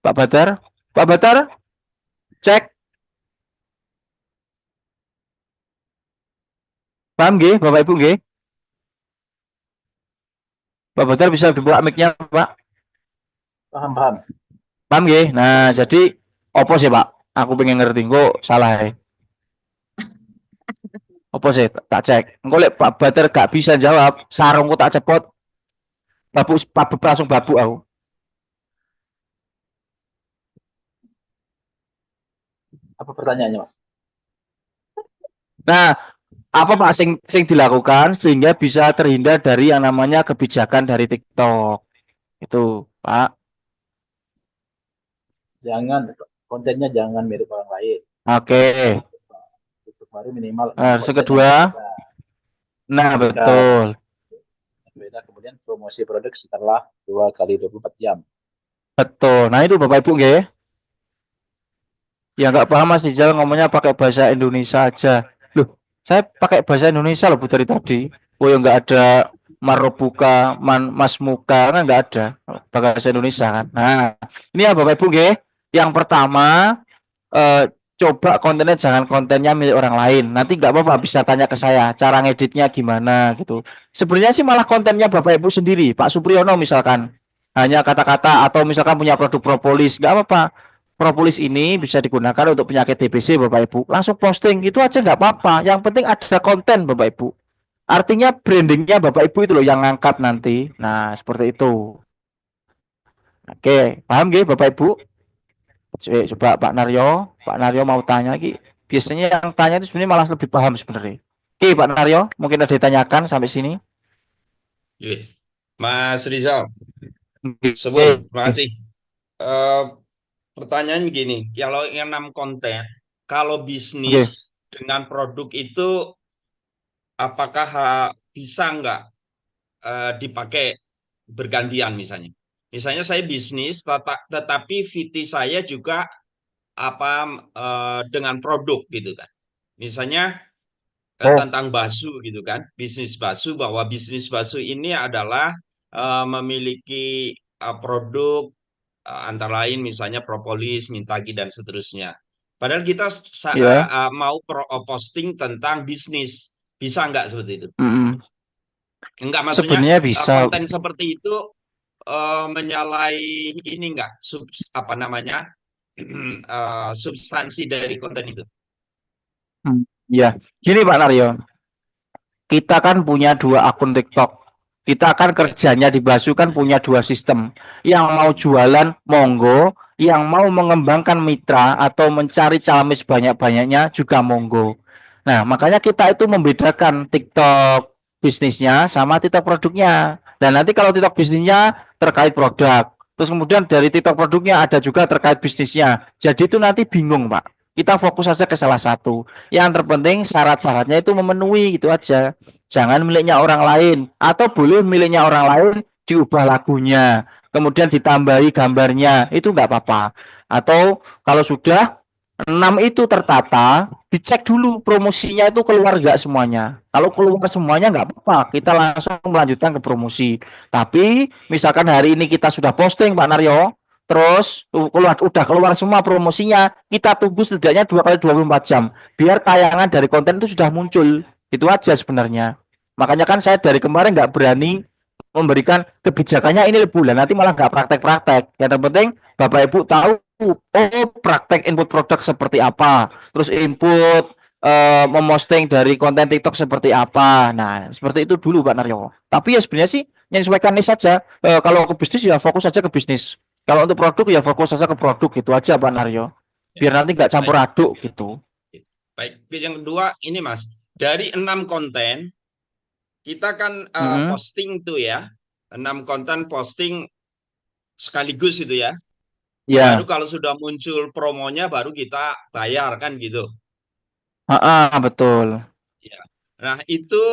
Pak Badar? Pak Badar? Cek. Paham nggih Bapak Ibu nggih? Pak Badar bisa dibuka mic-nya, Pak? Paham. Paham nggih? Nah, jadi opo sih, Pak? Aku pengen ngerti kok salah ya. Opo sih? Tak cek. Engko lek Pak Badar gak bisa jawab, sarungku tak cepot. Babu langsung babu aku. Apa pertanyaannya, Mas? Nah, apa Pak sing dilakukan sehingga bisa terhindar dari yang namanya kebijakan dari TikTok? Itu, Pak. Kontennya jangan mirip orang lain. Oke. Itu baru minimal. Yang kedua. Nah, betul. Beda kemudian promosi produk setelah 2 kali 24 jam. Betul. Nah, itu Bapak Ibu nggih. Ya nggak paham Mas Rizal ngomongnya pakai bahasa Indonesia aja. Loh, saya pakai bahasa Indonesia loh Bu dari tadi. Oh ya nggak ada marobuka, mas muka kan nggak ada bahasa Indonesia kan. Nah, ini ya Bapak Ibu nggih. Yang pertama coba kontennya jangan kontennya milik orang lain. Nanti nggak apa-apa bisa tanya ke saya cara ngeditnya gimana gitu. Sebenarnya sih malah kontennya Bapak Ibu sendiri, Pak Supriyono misalkan. Hanya kata-kata atau misalkan punya produk propolis, nggak apa-apa. Propolis ini bisa digunakan untuk penyakit TBC Bapak Ibu. Langsung posting itu aja nggak apa-apa. Yang penting ada konten Bapak Ibu. Artinya brandingnya Bapak Ibu itu loh yang ngangkat nanti. Nah seperti itu. Oke, paham gak Bapak Ibu? Coba Pak Naryo mau tanya Ki. Biasanya yang tanya itu sebenarnya malah lebih paham sebenarnya. Oke Pak Naryo, mungkin ada ditanyakan sampai sini. Mas Rizal, Sebun, terima kasih. Pertanyaan begini, kalau yang 6 konten, kalau bisnis dengan produk itu apakah bisa nggak dipakai bergantian misalnya? Misalnya saya bisnis, tetapi VT saya juga dengan produk gitu kan. Misalnya tentang bakso gitu kan, bisnis bakso, bahwa bisnis bakso ini adalah memiliki produk antara lain misalnya propolis, mintagi dan seterusnya. Padahal kita mau posting tentang bisnis, bisa nggak seperti itu? Enggak, maksudnya Sebenarnya bisa. konten seperti itu menyalahi ini enggak apa namanya substansi dari konten itu. Ya, gini Pak Naryo, kita kan punya 2 akun TikTok. Kita kan kerjanya di Basu kan punya 2 sistem. Yang mau jualan monggo, yang mau mengembangkan mitra atau mencari calamis banyak-banyaknya juga monggo. Nah, makanya kita itu membedakan TikTok bisnisnya sama TikTok produknya. Dan nanti kalau TikTok bisnisnya terkait produk, terus kemudian dari TikTok produknya ada juga terkait bisnisnya. Jadi itu nanti bingung, Pak. Kita fokus saja ke salah satu. Yang terpenting syarat-syaratnya itu memenuhi gitu aja. Jangan miliknya orang lain, atau boleh miliknya orang lain diubah lagunya, kemudian ditambahi gambarnya, itu nggak apa-apa. Atau kalau sudah 6 itu tertata, dicek dulu promosinya itu keluar nggak semuanya. Kalau keluar semuanya nggak apa-apa, kita langsung melanjutkan ke promosi. Tapi misalkan hari ini kita sudah posting Pak Naryo, terus udah keluar semua promosinya, kita tunggu setidaknya 2 kali 24 jam, biar tayangan dari konten itu sudah muncul. Itu aja sebenarnya. Makanya kan saya dari kemarin nggak berani memberikan kebijakannya ini bulan, nanti malah nggak praktek-praktek. Yang terpenting Bapak Ibu tahu, oh praktek input produk seperti apa, terus input memosting dari konten TikTok seperti apa. Nah, seperti itu dulu Pak Naryo. Tapi ya sebenarnya sih menyesuaikan niche saja. Kalau ke bisnis ya fokus saja ke bisnis. Kalau untuk produk ya fokus saja ke produk, gitu aja Pak Naryo. Biar nanti nggak campur aduk gitu. Baik, yang kedua ini Mas, dari 6 konten kita kan posting tuh ya, 6 konten posting sekaligus itu ya. Ya. Baru kalau sudah muncul promonya baru kita bayar kan gitu. Betul. Ya. Nah itu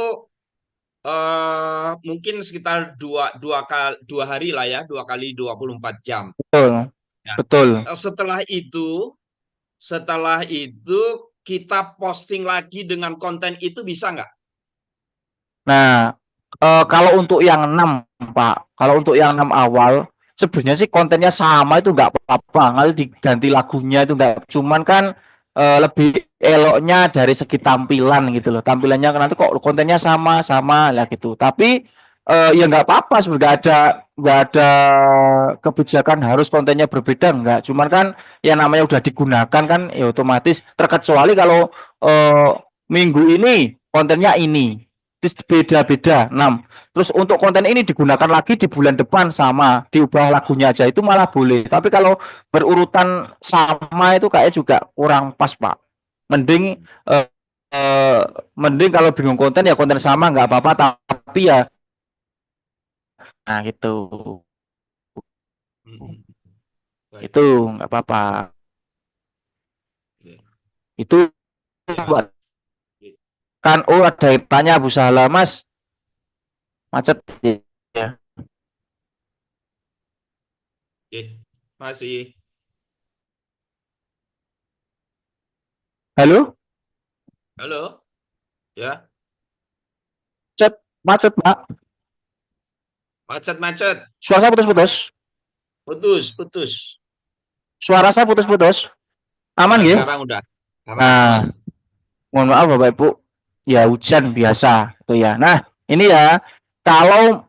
mungkin sekitar dua hari lah ya, 2 kali 24 jam. Betul. Ya. Betul. Setelah itu kita posting lagi dengan konten itu bisa nggak? Nah, kalau untuk yang 6 Pak, kalau untuk yang 6 awal sebenarnya sih kontennya sama itu nggak apa-apa, nanti diganti lagunya itu nggak, cuman kan lebih eloknya dari segi tampilan gitu loh, tampilannya nanti kok kontennya sama-sama lah gitu. Tapi ya nggak apa-apa sebenarnya, nggak ada kebijakan harus kontennya berbeda, nggak, cuman kan yang namanya udah digunakan kan ya otomatis, terkecuali kalau minggu ini kontennya ini terus beda-beda 6. Terus untuk konten ini digunakan lagi di bulan depan sama, diubah lagunya aja itu malah boleh. Tapi kalau berurutan sama itu kayak juga kurang pas Pak. Mending mending kalau bingung konten ya konten sama nggak apa-apa, tapi ya nah gitu. Itu nggak apa-apa. Itu buat kan. Oh, ada yang tanya Bu Sahala, Mas. Macet ya. Masih. Halo? Halo? Ya. Macet, Pak. Macet. Suara saya putus-putus. Putus. Suara saya putus-putus. Aman ya? Sekarang udah. Nah, mohon maaf Bapak Ibu. Ya hujan biasa tuh ya. Nah, ini ya, kalau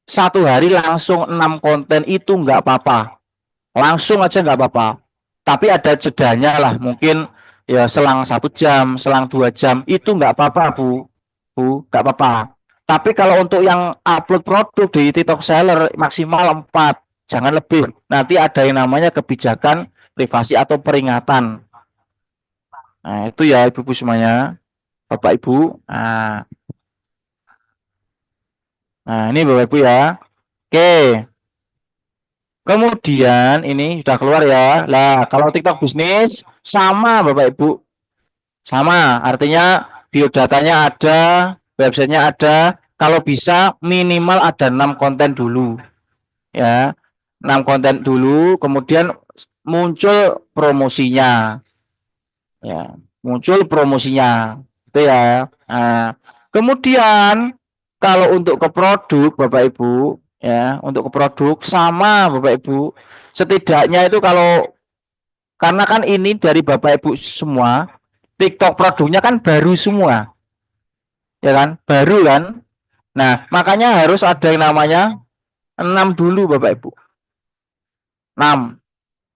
satu hari langsung 6 konten itu nggak apa-apa. Langsung aja nggak apa-apa. Tapi ada jedanya lah, mungkin ya selang 1 jam, selang 2 jam, itu nggak apa-apa Bu, nggak apa-apa. Tapi kalau untuk yang upload produk di TikTok Seller maksimal 4, jangan lebih. Nanti ada yang namanya kebijakan privasi atau peringatan. Nah itu ya Ibu-ibu semuanya, Bapak Ibu. Nah ini Bapak Ibu ya. Oke. Kemudian ini sudah keluar ya. Lah, kalau TikTok bisnis sama Bapak Ibu. Sama, artinya biodatanya ada, websitenya ada. Kalau bisa minimal ada 6 konten dulu. Ya. 6 konten dulu, kemudian muncul promosinya. Ya, muncul promosinya. Itu ya. Nah, kemudian kalau untuk ke produk Bapak Ibu, ya, untuk ke produk sama Bapak Ibu, setidaknya itu kalau, karena kan ini dari Bapak Ibu semua, TikTok produknya kan baru semua, ya kan, baru kan. Nah, makanya harus ada yang namanya 6 dulu Bapak Ibu. 6.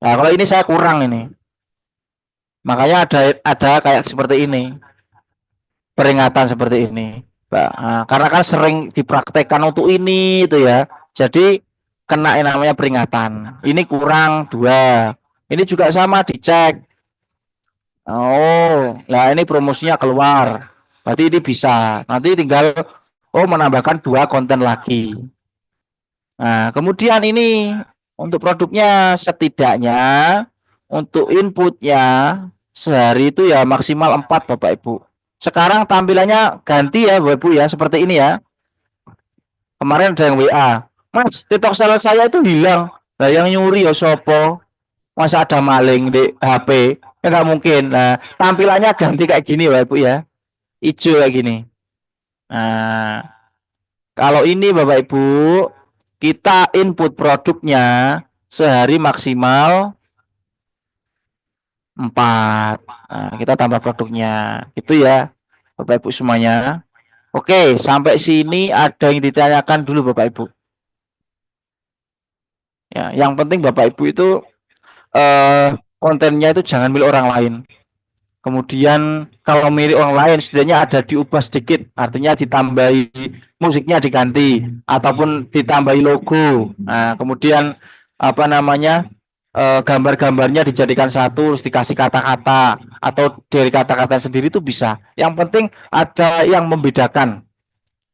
Nah, kalau ini saya kurang ini. Makanya ada kayak seperti ini. Peringatan seperti ini. Nah, karena kan sering dipraktekkan untuk ini itu ya. Jadi kena yang namanya peringatan. Ini kurang 2. Ini juga sama dicek. Oh, nah ini promosinya keluar. Berarti ini bisa. Nanti tinggal menambahkan 2 konten lagi. Nah, kemudian ini untuk produknya setidaknya untuk inputnya sehari itu ya maksimal 4 Bapak Ibu. Sekarang tampilannya ganti ya Bapak Ibu ya, seperti ini ya. Kemarin ada yang WA, Mas, TikTok seller saya itu hilang. Nah, yang nyuri ya sopo? Masa ada maling di HP? Ya nggak mungkin. Nah, tampilannya ganti kayak gini Bapak Ibu ya. Hijau kayak gini. Nah, kalau ini Bapak Ibu, kita input produknya sehari maksimal 4. Nah, kita tambah produknya. Itu ya Bapak Ibu semuanya. Oke, sampai sini ada yang ditanyakan dulu Bapak Ibu. Ya, yang penting Bapak Ibu itu kontennya itu jangan milik orang lain. Kemudian kalau milik orang lain setidaknya ada diubah sedikit, artinya ditambahi musiknya diganti ataupun ditambahi logo. Nah, kemudian apa namanya? Gambar-gambarnya dijadikan satu terus dikasih kata-kata atau dari kata-kata sendiri itu bisa. Yang penting ada yang membedakan.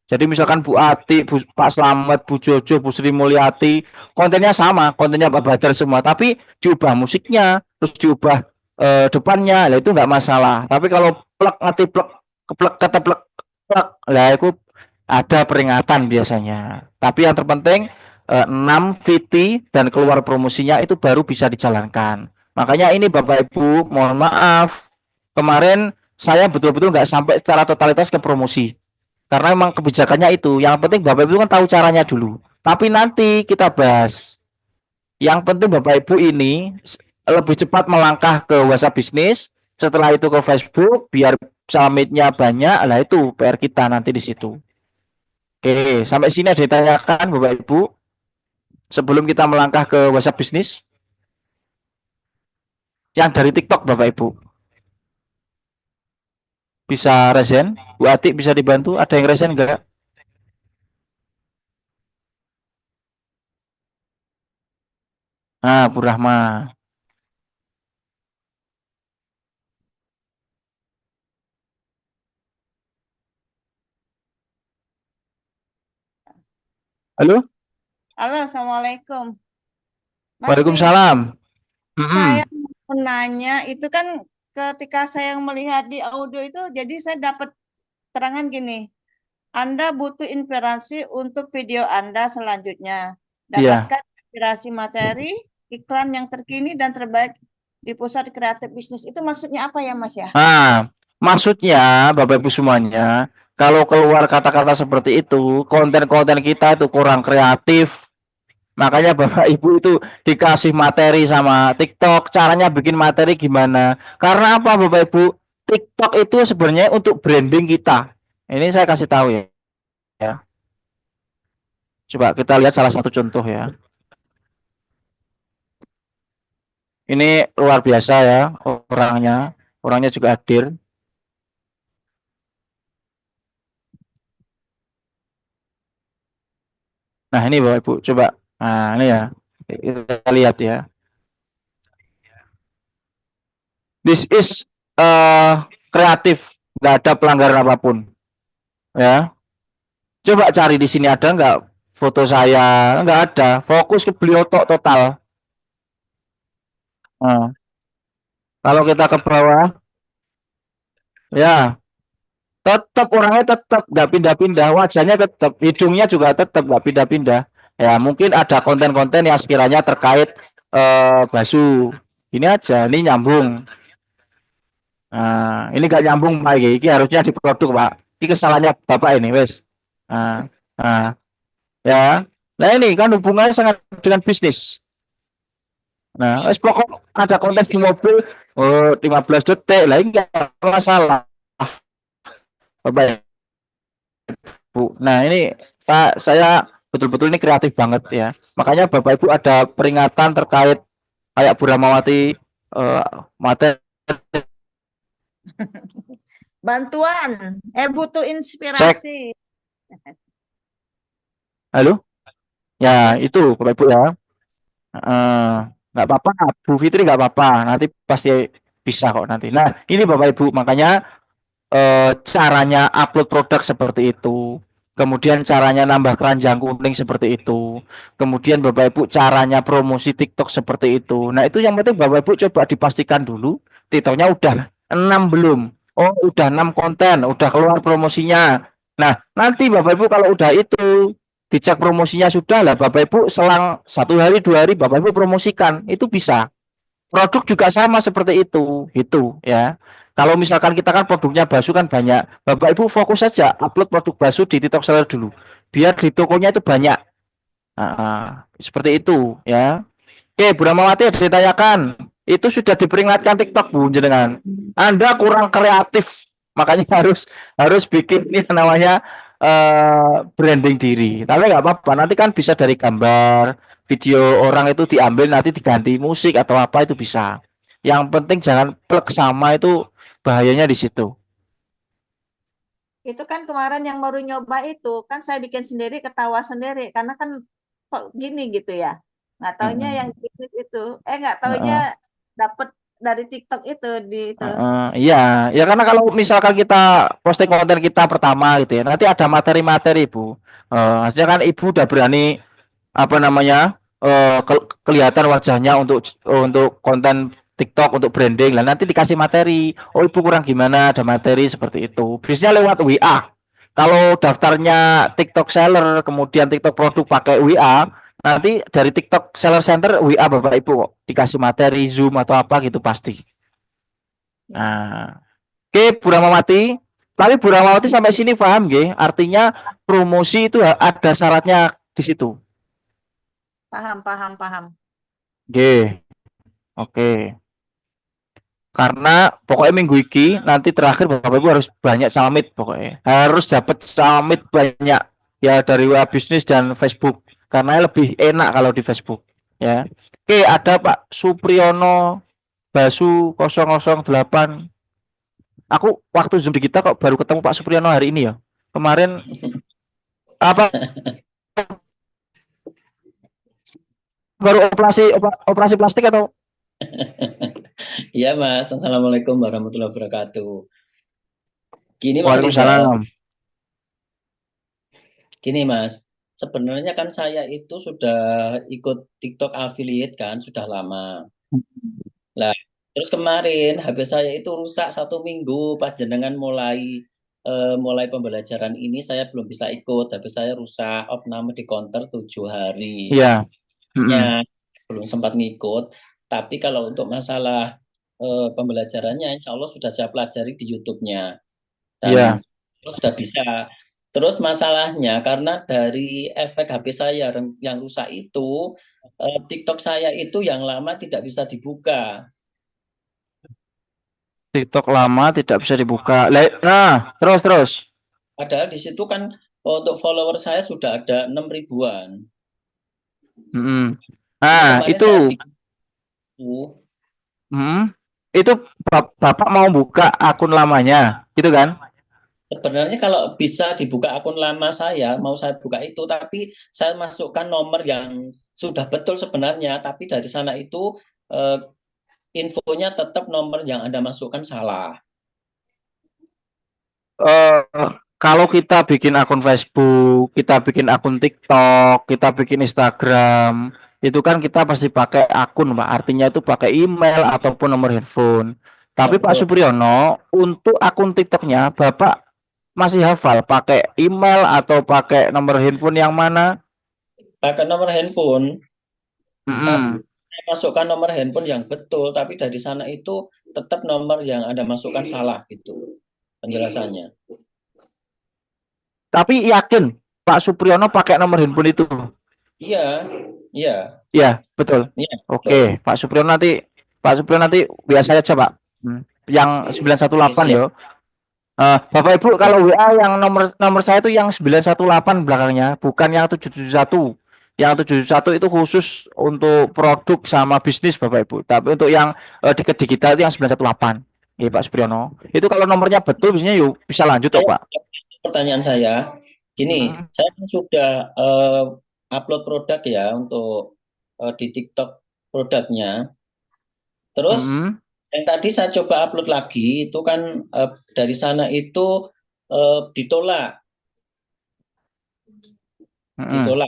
Jadi misalkan Bu Ati, Pak Slamet, Bu Jojo, Bu Sri Mulyati, kontennya sama, kontennya Pak Badar semua, tapi diubah musiknya, terus diubah depannya, lah itu nggak masalah. Tapi kalau plek ngati plek keplek keteplek plek, lah itu ada peringatan biasanya. Tapi yang terpenting 6 VT dan keluar promosinya itu baru bisa dijalankan. Makanya ini Bapak Ibu, mohon maaf, kemarin saya betul-betul nggak sampai secara totalitas ke promosi. Karena memang kebijakannya itu. Yang penting Bapak Ibu kan tahu caranya dulu. Tapi nanti kita bahas. Yang penting Bapak Ibu ini lebih cepat melangkah ke WhatsApp bisnis, setelah itu ke Facebook, biar summitnya banyak. Lah itu PR kita nanti di situ. Oke, sampai sini ada ditanyakan Bapak Ibu. Sebelum kita melangkah ke WhatsApp bisnis. Yang dari TikTok Bapak Ibu. Bisa resen? Bu Atik bisa dibantu? Ada yang resen enggak? Nah, Bu Rahma. Halo? Halo, Assalamualaikum. Mas, Waalaikumsalam. saya mau nanya, itu kan ketika saya melihat di audio itu, jadi saya dapat terangan gini, Anda butuh inspirasi untuk video Anda selanjutnya. Iya. Dapatkan inspirasi materi, iklan yang terkini dan terbaik di pusat kreatif bisnis. Itu maksudnya apa ya, Mas ya? Nah, maksudnya Bapak Ibu semuanya, kalau keluar kata-kata seperti itu, konten-konten kita itu kurang kreatif. Makanya Bapak Ibu itu dikasih materi sama TikTok, caranya bikin materi gimana? Karena apa Bapak Ibu? TikTok itu sebenarnya untuk branding kita. Ini saya kasih tahu ya. Coba kita lihat salah satu contoh ya. Ini luar biasa ya orangnya. Orangnya juga hadir. Nah, ini Bapak Ibu, coba. Nah, ini ya. Kita lihat ya. This is kreatif, nggak ada pelanggaran apapun. Ya. Coba cari di sini ada nggak foto saya? Nggak ada. Fokus ke beliau total. Nah, kalau kita ke bawah, ya tetap orangnya tetap nggak pindah-pindah, wajahnya tetap, hidungnya juga tetap nggak pindah-pindah. Ya mungkin ada konten-konten yang sekiranya terkait Basu. Ini aja, ini nyambung. Nah, ini nggak nyambung Pak, ini harusnya di produk Pak. Ini kesalahannya Bapak ini, wes. Nah, ya. Nah ini kan hubungannya sangat dengan bisnis. Nah, wes pokok ada konten di mobil, 15 detik, lah ini nggak masalah. Bapak Bu. Nah, ini saya betul-betul ini kreatif banget ya. Makanya Bapak Ibu ada peringatan terkait kayak Bu Ramawati materi. Bantuan, butuh Cek. inspirasi. Halo? Ya, itu Bapak Ibu ya. Nggak apa-apa, Bu Fitri nggak apa-apa. Nanti pasti bisa kok nanti. Nah, ini Bapak Ibu, makanya caranya upload produk seperti itu. Kemudian caranya nambah keranjang kuning seperti itu. Kemudian Bapak Ibu caranya promosi TikTok seperti itu. Nah, itu yang penting Bapak Ibu coba dipastikan dulu TikToknya udah 6 belum. Oh, udah 6 konten, udah keluar promosinya. Nah, nanti Bapak Ibu kalau udah itu dicek promosinya sudah lah, Bapak Ibu selang 1 hari 2 hari Bapak Ibu promosikan, itu bisa. Produk juga sama seperti itu ya. Kalau misalkan kita kan produknya bakso kan banyak, Bapak Ibu fokus saja upload produk bakso di TikTok Seller dulu, biar di tokonya itu banyak. Seperti itu ya. Oke, Bu Ramawati ada ditanyakan, itu sudah diperingatkan TikTok Bu jenengan. Anda kurang kreatif, makanya harus bikin ini namanya branding diri. Tapi nggak apa-apa, nanti kan bisa dari gambar, video orang itu diambil nanti diganti musik atau apa itu bisa. Yang penting jangan plek sama, itu bahayanya di situ. Itu kan kemarin yang baru nyoba itu, kan saya bikin sendiri, ketawa sendiri. Karena kan kok gini gitu ya. Nggak taunya yang bisnis itu. Nggak taunya dapet dari TikTok itu. Iya, ya karena kalau misalkan kita posting konten kita pertama gitu ya, nanti ada materi-materi Bu. Maksudnya kan Ibu udah berani apa namanya kelihatan wajahnya untuk konten TikTok untuk branding lah, nanti dikasih materi. Oh, Ibu kurang gimana, ada materi seperti itu. Biasanya lewat WA. Kalau daftarnya TikTok Seller kemudian TikTok produk pakai WA, nanti dari TikTok Seller Center WA Bapak Ibu kok dikasih materi Zoom atau apa gitu pasti. Nah, oke Bu Ramawati. Tapi Bu Ramawati sampai sini paham nggih? Artinya promosi itu ada syaratnya di situ. Paham. Oke. Karena pokoknya minggu ini nanti terakhir Bapak Ibu harus banyak summit pokoknya. Harus dapat summit banyak ya dari WA Bisnis dan Facebook. Karena lebih enak kalau di Facebook ya. Oke, ada Pak Supriyono Basu 008. Aku waktu Zoom di kita kok baru ketemu Pak Supriyono hari ini ya. Kemarin apa baru operasi plastik atau? Iya Mas, Assalamualaikum warahmatullahi wabarakatuh. Gini Mas Waalaikumsalam. Gini Mas, sebenarnya kan saya itu sudah ikut TikTok affiliate kan, sudah lama. Lah, terus kemarin HP saya itu rusak 1 minggu pas jenengan mulai pembelajaran ini, saya belum bisa ikut, HP saya rusak, opname di counter 7 hari. Iya. Ya, belum sempat ngikut. Tapi kalau untuk masalah pembelajarannya, insya Allah sudah saya pelajari di YouTube-nya. Dan sudah bisa. Terus masalahnya karena dari efek HP saya yang rusak itu, TikTok saya itu yang lama tidak bisa dibuka. TikTok lama tidak bisa dibuka. Nah, terus. Padahal di situ kan untuk follower saya sudah ada 6 ribuan. Nah, itu Bapak mau buka akun lamanya, gitu kan? Sebenarnya kalau bisa dibuka akun lama saya, mau saya buka itu, tapi saya masukkan nomor yang sudah betul sebenarnya, tapi dari sana itu infonya tetap nomor yang Anda masukkan salah. Kalau kita bikin akun Facebook, kita bikin akun TikTok, kita bikin Instagram, itu kan kita pasti pakai akun, Pak. Artinya itu pakai email ataupun nomor handphone. Tapi Pak Supriyono, untuk akun TikToknya, Bapak masih hafal pakai email atau pakai nomor handphone yang mana? Pakai nomor handphone. Saya masukkan nomor handphone yang betul, tapi dari sana itu tetap nomor yang Anda masukkan salah gitu penjelasannya. Tapi yakin Pak Supriyono pakai nomor handphone itu? Iya, betul. Iya, Oke, Pak Supriyono nanti biasa aja Pak. Yang 918 ya. Bapak Ibu kalau WA yang nomor saya itu yang 918 belakangnya, bukan yang 771. Yang 771 itu khusus untuk produk sama bisnis Bapak Ibu. Tapi untuk yang tiket digital itu yang 918. Iya Pak Supriyono. Itu kalau nomornya betul biasanya yuk bisa lanjut toh Pak. Pertanyaan saya, gini, Hmm. saya kan sudah upload produk ya untuk di TikTok produknya. Terus Hmm. yang tadi saya coba upload lagi itu kan dari sana itu ditolak. Hmm. Ditolak.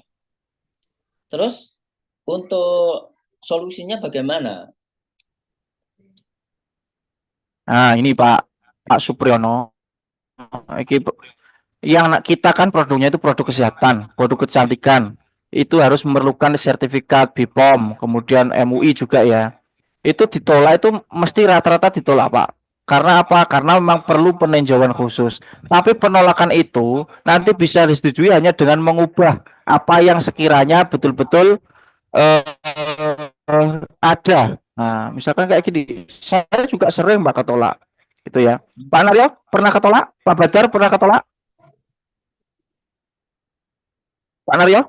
Terus untuk solusinya bagaimana? Nah, ini Pak Supriyono. Yang kita kan produknya itu produk kesehatan, produk kecantikan. Itu harus memerlukan sertifikat BPOM, kemudian MUI juga ya. Itu ditolak itu mesti rata-rata ditolak, Pak. Karena apa? Karena memang perlu peninjauan khusus. Tapi penolakan itu nanti bisa disetujui hanya dengan mengubah apa yang sekiranya betul-betul ada. Nah, misalkan kayak gini, saya juga sering Pak ketolak. Itu ya. Pak Naryo pernah ketolak? Pak Badar pernah ketolak? Pak Naryo?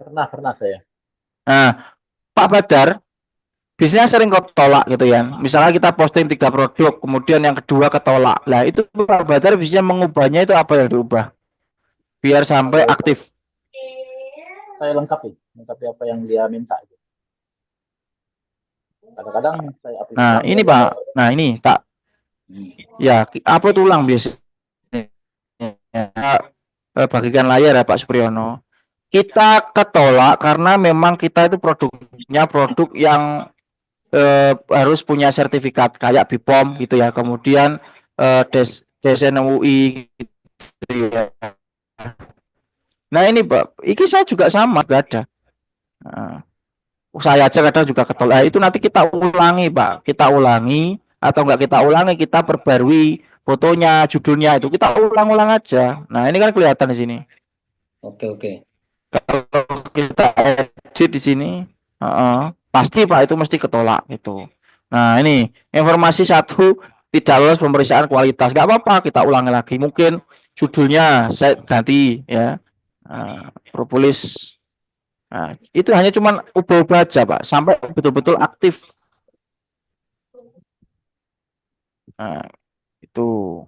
Pernah saya. Nah, Pak Badar biasanya sering ketolak gitu ya. Misalnya kita posting 3 produk, kemudian yang kedua ketolak. Lah itu Pak Badar bisa mengubahnya itu apa yang diubah? Biar sampai Kalau aktif. saya lengkapi apa yang dia minta. Kadang-kadang saya Nah, aplikasikan ini dia Pak. Nah, ini Pak. Ya, apa itu ulang biasanya? Bagikan layar ya Pak Supriyono. Kita ketolak karena memang kita itu produknya produk yang harus punya sertifikat kayak BPOM gitu ya. Kemudian DSN-UI gitu ya. Nah ini Pak, ini saya juga sama gak ada. Nah, saya aja kadang juga ketolak. Itu nanti kita ulangi Pak, kita ulangi atau enggak kita ulangi, kita perbarui fotonya, judulnya itu kita ulang-ulang aja. Nah ini kan kelihatan di sini. Oke. Kalau kita edit di sini, pasti Pak itu mesti ketolak gitu. Nah ini informasi satu tidak lolos pemeriksaan kualitas, nggak apa-apa kita ulangi lagi. Mungkin judulnya saya ganti ya, propolis. Nah, itu hanya cuman ubah-ubah aja Pak, sampai betul-betul aktif. Nah, itu.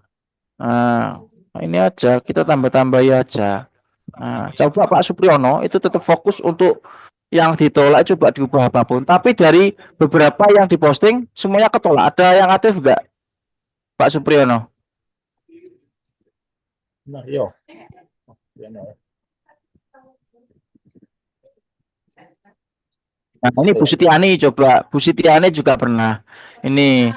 Nah, ini aja kita tambah-tambahi aja. Nah, coba Pak Supriyono itu tetap fokus untuk yang ditolak coba diubah apapun. Tapi dari beberapa yang diposting semuanya ketolak. Ada yang aktif enggak, Pak Supriyono? benar, yo. Nah, ini Bu Sitiani coba. Bu Sitiani juga pernah. Ini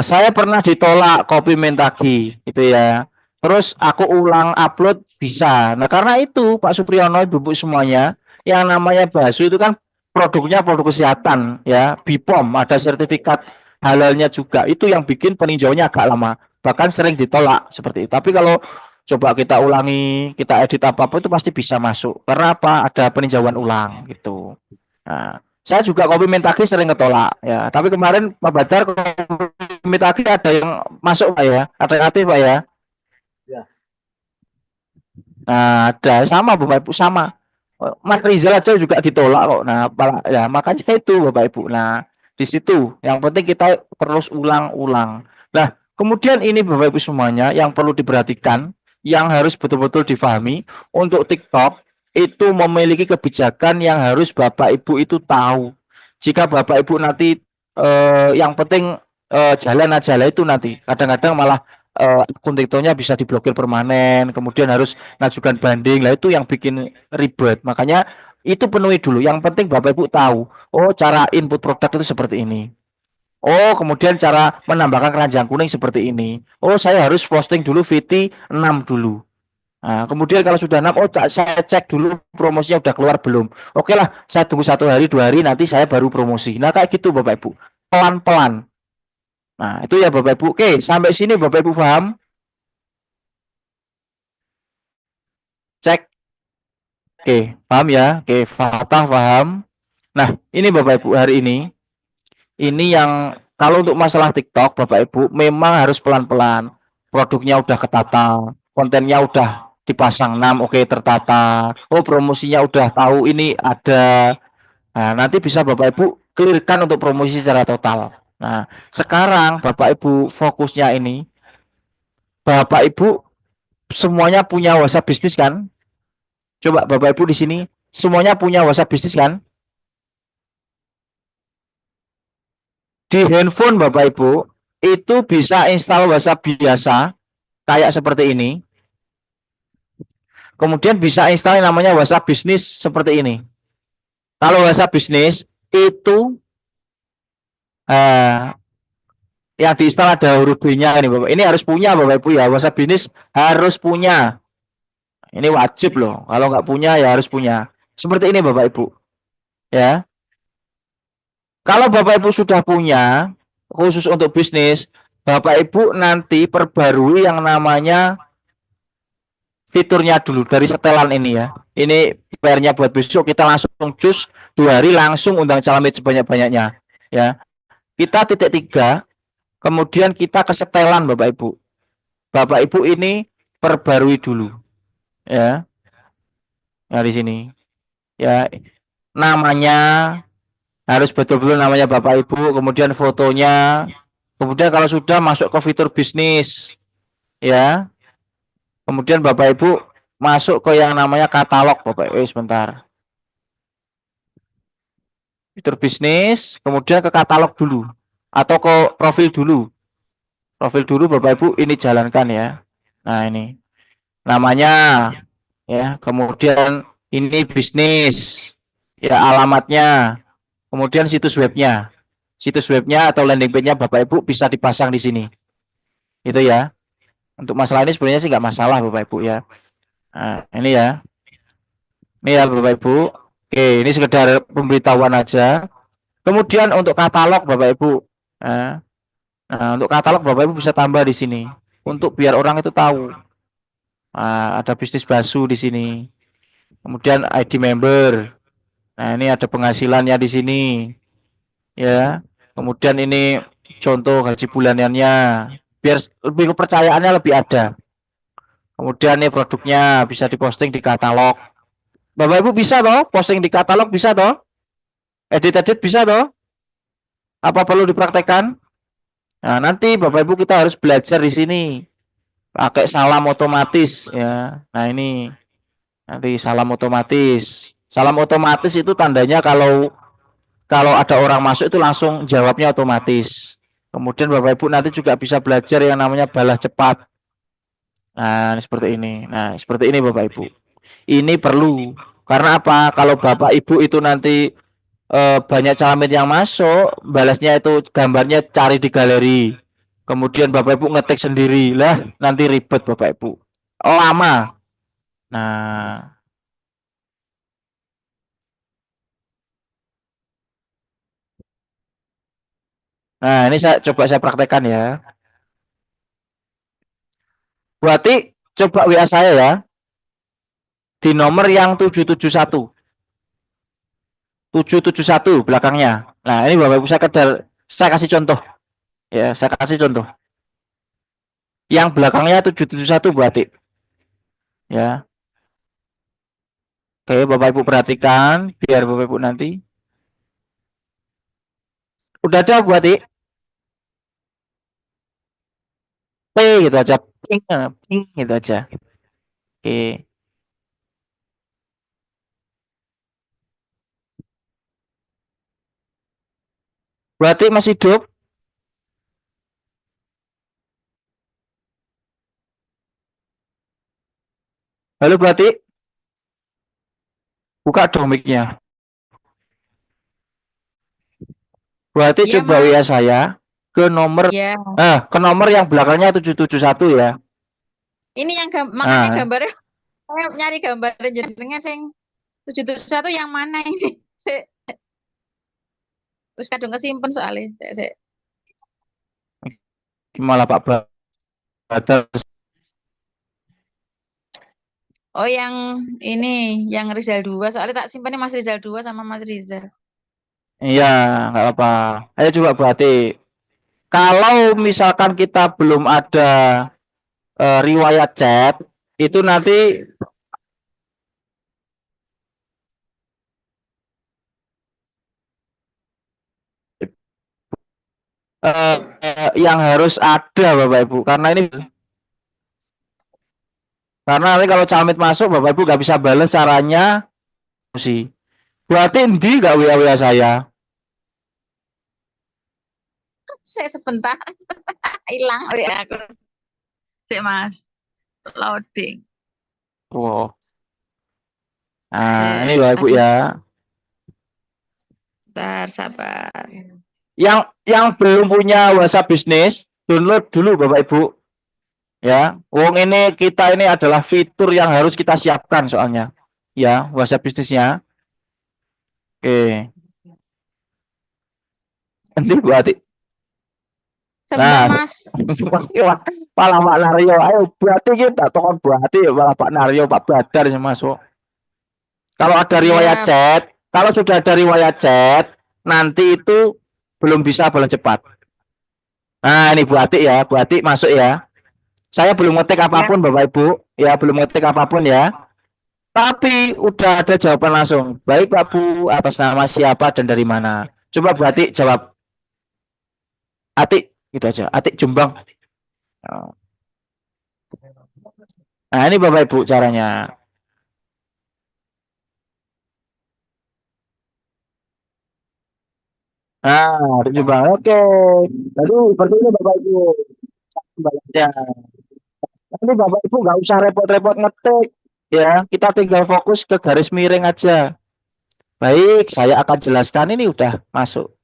saya pernah ditolak kopi Mentagi itu ya. Terus aku ulang upload bisa. Nah, karena itu Pak Supriyono, Ibu semuanya, yang namanya bakso itu kan produknya produk kesehatan ya, BPOM, ada sertifikat halalnya juga. Itu yang bikin peninjauannya agak lama. Bahkan sering ditolak seperti itu. Tapi kalau coba kita ulangi, kita edit apa-apa itu pasti bisa masuk. Karena apa? Ada peninjauan ulang gitu. Nah, saya juga kopi Mentaki sering ketolak ya. Tapi kemarin Pak Badar kopi Mentaki ada yang masuk Pak ya, ada yang aktif Pak ya. Ya. Nah, ada sama Bapak Ibu sama. Mas Rizal aja juga ditolak kok. Nah, ya makanya itu Bapak Ibu. Nah, di situ yang penting kita terus ulang-ulang. Nah, kemudian ini Bapak Ibu semuanya yang perlu diperhatikan, yang harus betul-betul difahami untuk TikTok itu memiliki kebijakan yang harus Bapak Ibu itu tahu. Jika Bapak Ibu nanti yang penting jalan aja lah itu nanti. Kadang-kadang malah akun TikToknya bisa diblokir permanen, kemudian harus ngajukan banding. Lah itu yang bikin ribet. Makanya itu penuhi dulu. Yang penting Bapak Ibu tahu, oh cara input produk itu seperti ini. Oh, kemudian cara menambahkan keranjang kuning seperti ini. Oh, saya harus posting dulu VT 6 dulu. Nah, kemudian kalau sudah 6, oh saya cek dulu promosinya udah keluar belum. Oke lah, saya tunggu 1 hari 2 hari nanti saya baru promosi. Nah kayak gitu Bapak Ibu, pelan-pelan. Nah itu ya Bapak Ibu. Oke, sampai sini Bapak Ibu paham? Cek. Oke, paham ya? Oke, Fatah paham. Nah ini Bapak Ibu hari ini yang Kalau untuk masalah TikTok, Bapak Ibu, memang harus pelan-pelan. Produknya udah ketata, kontennya udah dipasang 6, oke tertata. Oh, promosinya udah tahu ini ada. Nah, nanti bisa Bapak Ibu clearkan untuk promosi secara total. Nah, sekarang Bapak Ibu fokusnya ini, Bapak Ibu semuanya punya WhatsApp bisnis kan? Coba Bapak Ibu di sini semuanya punya WhatsApp bisnis kan? Di handphone Bapak Ibu itu bisa install WhatsApp biasa kayak seperti ini. Kemudian bisa install yang namanya WhatsApp bisnis seperti ini. Kalau WhatsApp bisnis itu yang diinstal ada huruf B-nya ini Bapak. Ini harus punya Bapak Ibu ya. WhatsApp bisnis harus punya. Ini wajib loh. Kalau nggak punya ya harus punya. Seperti ini Bapak Ibu. Ya. Kalau Bapak Ibu sudah punya khusus untuk bisnis, Bapak Ibu nanti perbarui yang namanya fiturnya dulu dari setelan ini ya. Ini PR-nya buat besok kita langsung cus 2 hari langsung undang calamit sebanyak-banyaknya ya. Kita titik 3 kemudian kita ke setelan Bapak Ibu. Bapak Ibu ini perbarui dulu ya. Nah di sini ya namanya harus betul-betul namanya Bapak Ibu, kemudian fotonya. Kemudian kalau sudah masuk ke fitur bisnis ya. Kemudian Bapak Ibu masuk ke yang namanya katalog Bapak Ibu. Sebentar. Fitur bisnis, kemudian ke katalog dulu atau ke profil dulu. Profil dulu Bapak Ibu ini jalankan ya. Nah, ini. Namanya ya, kemudian ini bisnis. Ya, alamatnya. Kemudian situs webnya. Situs webnya atau landing page-nya Bapak Ibu bisa dipasang di sini. Itu ya. Untuk masalah ini sebenarnya sih nggak masalah Bapak Ibu ya. Nah, ini ya. Ini ya Bapak Ibu. Oke, ini sekedar pemberitahuan aja. Kemudian untuk katalog Bapak Ibu. Nah, untuk katalog Bapak Ibu bisa tambah di sini. Untuk biar orang itu tahu. Nah, ada bisnis basu di sini. Kemudian ID member. Nah, ini ada penghasilannya di sini. Ya. Kemudian ini contoh gaji bulanannya. Biar lebih kepercayaannya lebih ada. Kemudian nih produknya bisa diposting di katalog. Bapak Ibu bisa toh posting di katalog bisa toh? Edit bisa toh? Apa perlu dipraktekkan? Nah, nanti Bapak Ibu kita harus belajar di sini. Pakai salam otomatis ya. Nah, ini nanti salam otomatis. Salam otomatis itu tandanya kalau ada orang masuk itu langsung jawabnya otomatis. Kemudian Bapak Ibu nanti juga bisa belajar yang namanya balas cepat. Nah, seperti ini. Nah, seperti ini Bapak Ibu. Ini perlu. Karena apa? Kalau Bapak Ibu itu nanti banyak calamit yang masuk, balasnya itu gambarnya cari di galeri. Kemudian Bapak Ibu ngetik sendiri. Lah, nanti ribet Bapak Ibu. Lama. Nah, ini saya praktekkan ya. Berarti coba WA saya ya. Di nomor yang 771. 771 belakangnya. Nah, ini Bapak Ibu saya kasih contoh. Ya, saya kasih contoh. Yang belakangnya 771 berarti. Ya. Oke, Bapak Ibu perhatikan biar Bapak Ibu nanti. Udah ada berarti. P gitu aja. Ping gitu aja. Oke. Berarti masih hidup. Halo berarti. Buka dong mic-nya. Berarti Iya, coba Mas. WA saya ke nomor Iya. ke nomor yang belakangnya 771 ya. Ini yang makanya gambarnya saya nyari gambar jenengan sing 771 yang mana ini? Terus kadang kesimpen soalnya. Malah Pak Badar. Oh, yang ini, yang Rizal 2. Soalnya tak simpannya Mas Rizal 2 sama Mas Rizal. Iya, nggak apa-apa. Ayo coba berarti Kalau misalkan kita belum ada riwayat chat, itu nanti yang harus ada Bapak Ibu, karena nanti kalau Camit masuk Bapak Ibu nggak bisa balas caranya sih. Berarti di nggak WA saya. Saya sebentar hilang WA aku. Sik, Mas. Loading. Oh. Nah, Sik, ini Bapak Ibu aduh, ya. bentar, sabar. Yang belum punya WhatsApp bisnis, download dulu Bapak Ibu. Ya, wong ini kita ini adalah fitur yang harus kita siapkan soalnya. Ya, WhatsApp bisnisnya. Oke. Nanti berarti. Sebentar, Nah, Mas. malah Pak Naryo, ayo berarti kita tokon berarti malah Pak Naryo, Pak Badar yang masuk. Kalau ada riwayat Iya, chat, kalau sudah ada riwayat chat, nanti itu belum bisa balas cepat. Nah, ini Bu Atik ya, Bu Atik masuk ya. Saya belum ngetik ya. apapun Bapak Ibu, ya belum ngetik apapun ya. Tapi udah ada jawaban langsung. Baik Pak Bu, atas nama siapa dan dari mana? Coba Bu Atik jawab. Atik, gitu aja. Atik Jombang. Nah, ini Bapak Ibu caranya. Nah, Atik Jombang. Oke. Jadi seperti ini Bapak Ibu. Balasnya. Nanti Bapak Ibu nggak usah repot-repot ngetik. Ya, kita tinggal fokus ke garis miring aja. Baik, saya akan jelaskan ini udah masuk.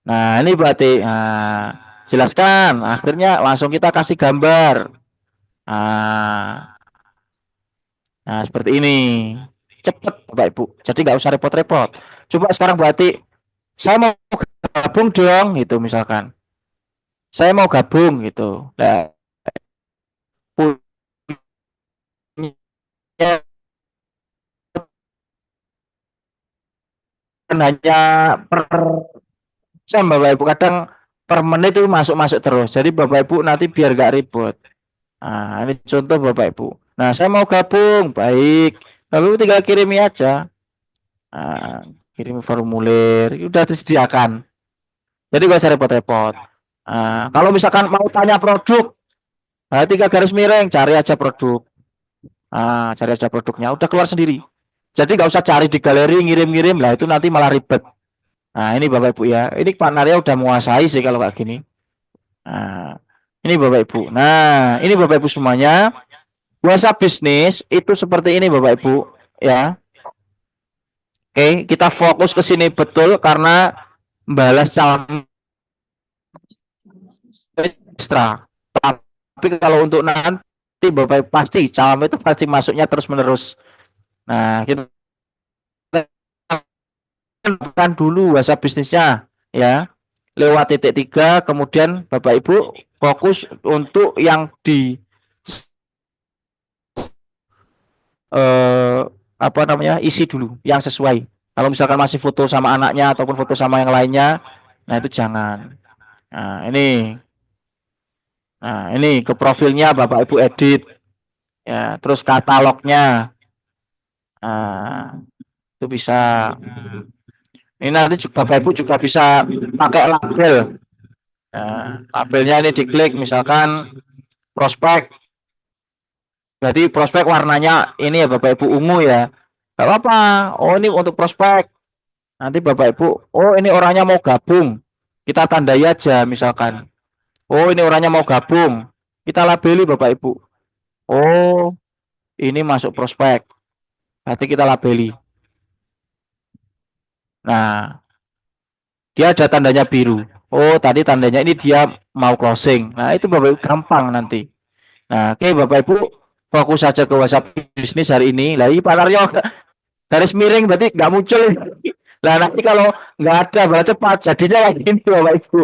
Nah, ini berarti jelaskan. Akhirnya langsung kita kasih gambar. Nah, seperti ini. Cepet Bapak Ibu. Jadi nggak usah repot-repot. Coba sekarang berarti saya mau gabung dong gitu misalkan. Saya mau gabung gitu. Nah, punya hanya per jam Bapak Ibu, kadang per menit itu masuk terus. Jadi Bapak Ibu nanti biar nggak ribut. Nah, ini contoh Bapak Ibu. Nah, saya mau gabung. Baik. Bapak Ibu tinggal kirimi aja. Nah, kirim formulir. Udah disediakan. Jadi nggak usah repot-repot. Nah, kalau misalkan mau tanya produk, nah, 3 garis miring, cari aja produk. Nah, cari aja produknya. Udah keluar sendiri. Jadi nggak usah cari di galeri, ngirim-ngirim. Lah, itu nanti malah ribet. Nah, ini Bapak Ibu ya. Ini Pak Narya udah menguasai sih kalau kayak gini. Nah, ini Bapak Ibu. Nah, ini Bapak Ibu semuanya. WhatsApp bisnis itu seperti ini Bapak Ibu ya. Oke, kita fokus ke sini betul karena balas calon ekstra. Tapi kalau untuk nanti Bapak Ibu pasti calon itu pasti masuknya terus menerus. Nah, kita kan dulu WhatsApp bisnisnya ya. Lewat titik 3, kemudian Bapak Ibu fokus untuk yang di apa namanya, isi dulu yang sesuai. Kalau misalkan masih foto sama anaknya ataupun foto sama yang lainnya, nah itu jangan. Nah ini ke profilnya Bapak Ibu edit ya, terus katalognya, nah itu bisa. Ini nanti Bapak Ibu juga bisa pakai label. Nah, labelnya ini diklik misalkan prospek. Berarti prospek warnanya ini ya Bapak Ibu ungu ya. Gak apa-apa. Oh ini untuk prospek. Nanti Bapak Ibu, oh ini orangnya mau gabung. Kita tandai aja misalkan. Oh ini orangnya mau gabung. Kita labeli Bapak Ibu. Oh ini masuk prospek. Berarti kita labeli. Nah, dia ada tandanya biru. Oh tadi tandanya ini dia mau closing. Nah itu Bapak Ibu gampang nanti. Nah oke Bapak Ibu fokus saja ke WhatsApp bisnis hari ini. Lah ini Pak Naryo garis miring berarti nggak muncul. Lah nanti kalau nggak ada balas cepat jadinya kayak gini Bapak Ibu.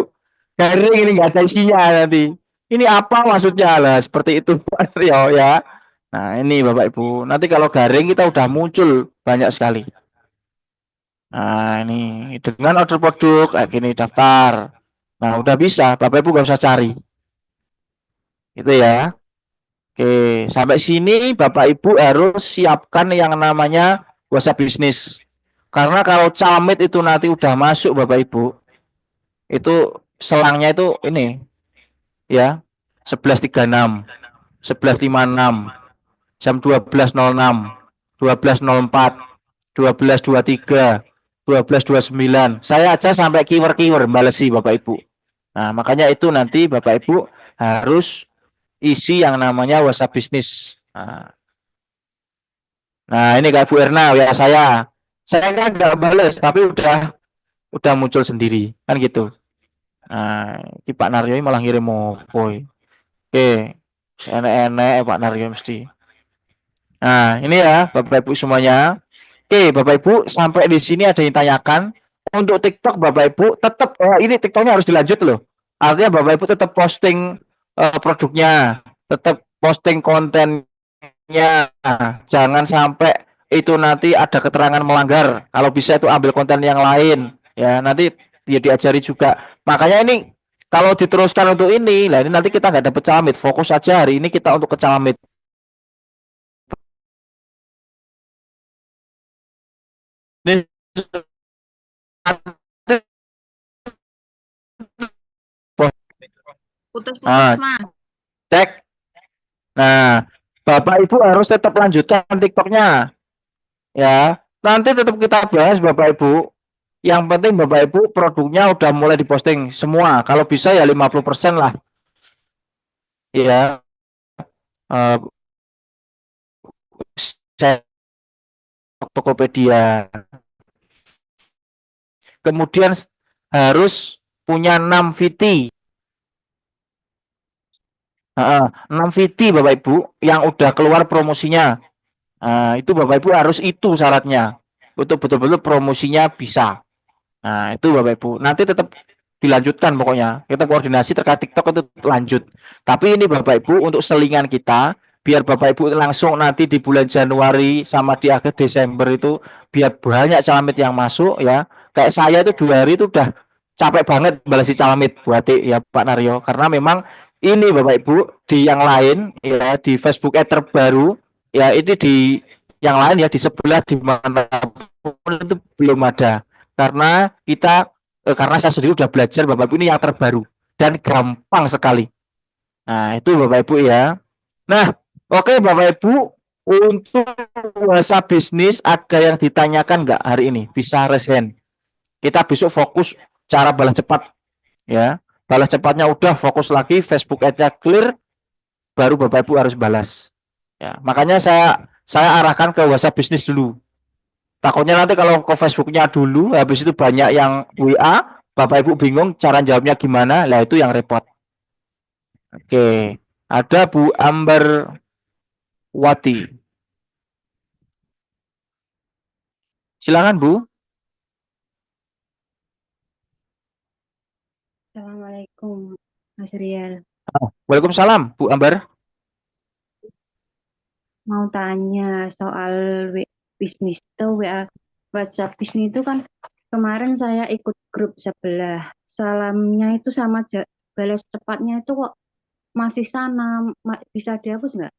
Garing ini nggak ada isinya nanti. Ini apa maksudnya lah seperti itu Pak Naryo ya. Nah ini Bapak Ibu. Nanti kalau garing kita udah muncul banyak sekali. Nah ini dengan order produk kayak gini daftar. Nah, udah bisa, Bapak Ibu nggak usah cari. Itu ya. Oke, sampai sini Bapak Ibu harus siapkan yang namanya WhatsApp bisnis. Karena kalau Calamit itu nanti udah masuk Bapak Ibu, itu selangnya itu ini ya, 11.36, 11.56, jam 12.06, 12.04, 12.23, 12.29. Saya aja sampai kiwer-kiwer balesi Bapak Ibu. Nah, makanya itu nanti Bapak Ibu harus isi yang namanya WhatsApp bisnis. Nah, ini kayak Bu Erna ya saya kan nggak bales tapi udah muncul sendiri kan gitu. Nah, ini Pak Naryo malah ngirim mopoy. Oke, enek-enek Pak Naryo mesti. Nah, ini ya Bapak Ibu semuanya. Oke, Bapak Ibu sampai di sini ada yang tanyakan. Untuk TikTok Bapak Ibu tetap ini TikToknya harus dilanjut loh. Artinya Bapak Ibu tetap posting produknya, tetap posting kontennya. Jangan sampai itu nanti ada keterangan melanggar. Kalau bisa itu ambil konten yang lain. Ya, nanti dia diajari juga. Makanya ini kalau diteruskan untuk ini, lah ini nanti kita nggak dapat Calamit. Fokus aja hari ini kita untuk ke Calamit. Ini Putus-putus, Ah. Mas. cek. Nah, Bapak Ibu harus tetap lanjutkan TikToknya. Ya, nanti tetap kita bahas Bapak Ibu. Yang penting Bapak Ibu produknya udah mulai diposting semua. Kalau bisa ya 50% lah. Ya. Tokopedia. Kemudian harus punya 6 VT. 6 VT Bapak Ibu yang udah keluar promosinya. Nah, itu Bapak Ibu harus itu syaratnya. Untuk betul-betul promosinya bisa. Nah, itu Bapak Ibu. Nanti tetap dilanjutkan pokoknya. Kita koordinasi terkait TikTok itu lanjut. Tapi ini Bapak Ibu untuk selingan kita, biar Bapak Ibu langsung nanti di bulan Januari sama di akhir Desember itu biar banyak Calamit yang masuk ya. Kayak saya itu 2 hari itu udah capek banget balesi Calamit buat ya Pak Naryo. Karena memang ini Bapak Ibu di yang lain ya di Facebook Ad terbaru ya ini di yang lain ya di sebelah di mana itu belum ada. Karena karena saya sendiri udah belajar Bapak Ibu ini yang terbaru dan gampang sekali. Nah, itu Bapak Ibu ya. Nah, oke Bapak Ibu, untuk WhatsApp bisnis ada yang ditanyakan nggak hari ini? Bisa raise hand. Kita besok fokus cara balas cepat ya. Balas cepatnya udah fokus lagi, Facebook Ad-nya clear, baru Bapak Ibu harus balas. Ya, makanya saya arahkan ke WhatsApp bisnis dulu. Takutnya nanti kalau ke Facebooknya dulu, habis itu banyak yang WA, Bapak Ibu bingung cara jawabnya gimana, lah itu yang repot. Oke, ada Bu Amber Wati. Silakan Bu. Assalamualaikum, Mas Rial. Waalaikumsalam Bu Amber. Mau tanya soal bisnis itu WhatsApp bisnis itu kan kemarin saya ikut grup sebelah. Salamnya itu sama balas cepatnya itu kok masih sana, bisa dihapus nggak?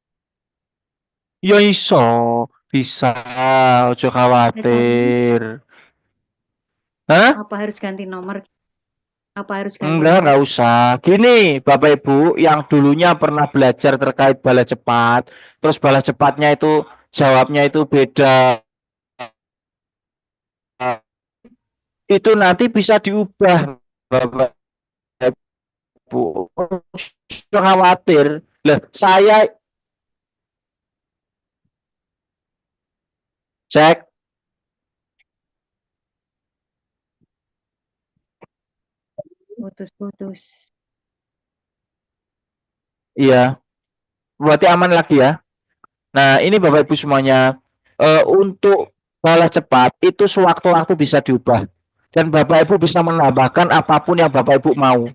Ya iso, bisa, ojo khawatir. Hah? Apa harus ganti nomor? Apa harus ganti nomor? Enggak usah. Gini, Bapak Ibu, yang dulunya pernah belajar terkait balas cepat, terus balas cepatnya itu jawabnya itu beda. Itu nanti bisa diubah, Bapak Ibu. Jangan khawatir. Lah, saya cek. Putus-putus. Iya. Berarti aman lagi ya. Nah, ini Bapak Ibu semuanya, untuk balas cepat itu sewaktu-waktu bisa diubah. Dan Bapak Ibu bisa menambahkan apapun yang Bapak Ibu mau.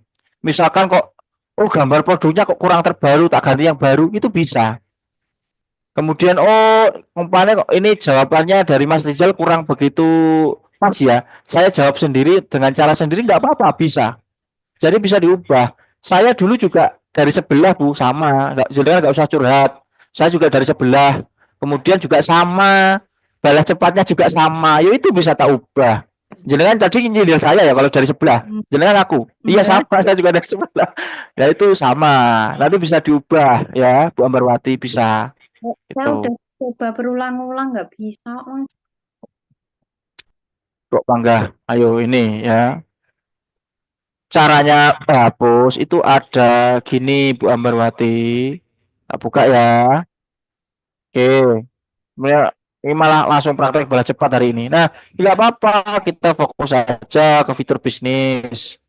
Misalkan kok, oh gambar produknya kok kurang terbaru, tak ganti yang baru, itu bisa. Kemudian, oh umpamanya kok ini jawabannya dari Mas Rizal kurang begitu pas ya. Saya jawab sendiri dengan cara sendiri nggak apa-apa, bisa. Jadi bisa diubah. Saya dulu juga dari sebelah Bu, sama. Nggak usah curhat. Saya juga dari sebelah. Kemudian juga sama. Balas cepatnya juga sama. Yo itu bisa tak ubah. Jenengan tadi nyindir saya ya kalau dari sebelah. Jenengan aku. Iya sama, saya juga dari sebelah. Ya itu sama. Nanti bisa diubah ya, Bu Ambarwati bisa. Saya Gitu. udah coba berulang-ulang nggak bisa, Mas. Kok bangga? Ayo ini ya. Caranya hapus itu ada gini Bu Ambarwati. Tak buka ya. Oke. Ini malah langsung praktek balas cepat hari ini. Nah, nggak apa-apa, kita fokus aja ke fitur bisnis.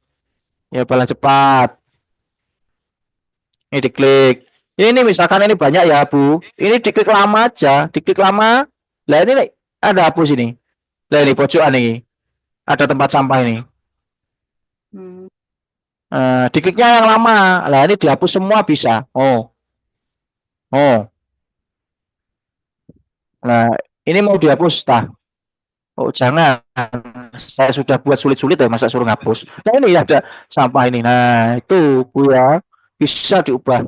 Ya, balas cepat. Ini diklik. Ini misalkan ini banyak ya, Bu. Ini diklik lama aja, diklik lama. Lah ini ada hapus ini. Lah ini pojokan ini. Ada tempat sampah ini. Hmm. Dikliknya yang lama. Lah ini dihapus semua bisa. Oh. Nah, ini mau dihapus tah. Oh, jangan. Saya sudah buat sulit-sulit ya, masa suruh ngapus. Nah, ini ada sampah ini. Nah, itu Bu ya. Bisa diubah.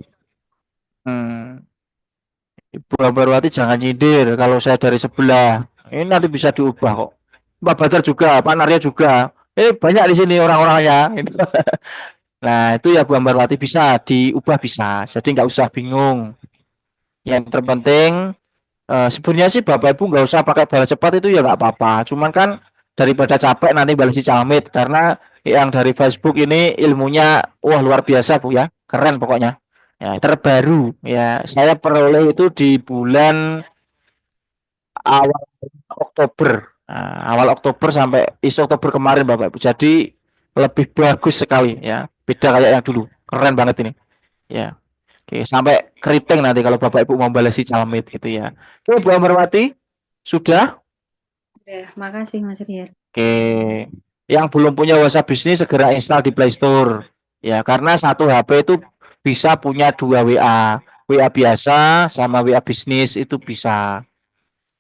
Ibu Ambarwati jangan nyindir kalau saya dari sebelah. Ini nanti bisa diubah kok. Pak Badar juga, Pak Narya juga. Banyak di sini orang-orangnya. Nah, itu ya Bu Ambarwati bisa diubah bisa. Jadi nggak usah bingung. Yang terpenting sebenarnya sih Bapak Ibu nggak usah pakai balas cepat itu ya nggak apa-apa. Cuman kan daripada capek nanti balas si Calmit karena yang dari Facebook ini ilmunya wah luar biasa Bu ya. Keren pokoknya. Ya, terbaru ya. Saya peroleh itu di bulan awal Oktober. Nah, awal Oktober sampai Oktober kemarin Bapak Ibu. Jadi lebih bagus sekali ya. Beda kayak yang dulu. Keren banget ini. Ya. Oke, sampai keriting nanti kalau Bapak Ibu mau balas si Calmit gitu ya. Oke, Bu Ambarwati, sudah? Udah, makasih Mas Rian. Oke. Yang belum punya WhatsApp bisnis segera install di Play Store. Ya, karena satu HP itu bisa punya 2 WA. WA biasa sama WA bisnis itu bisa.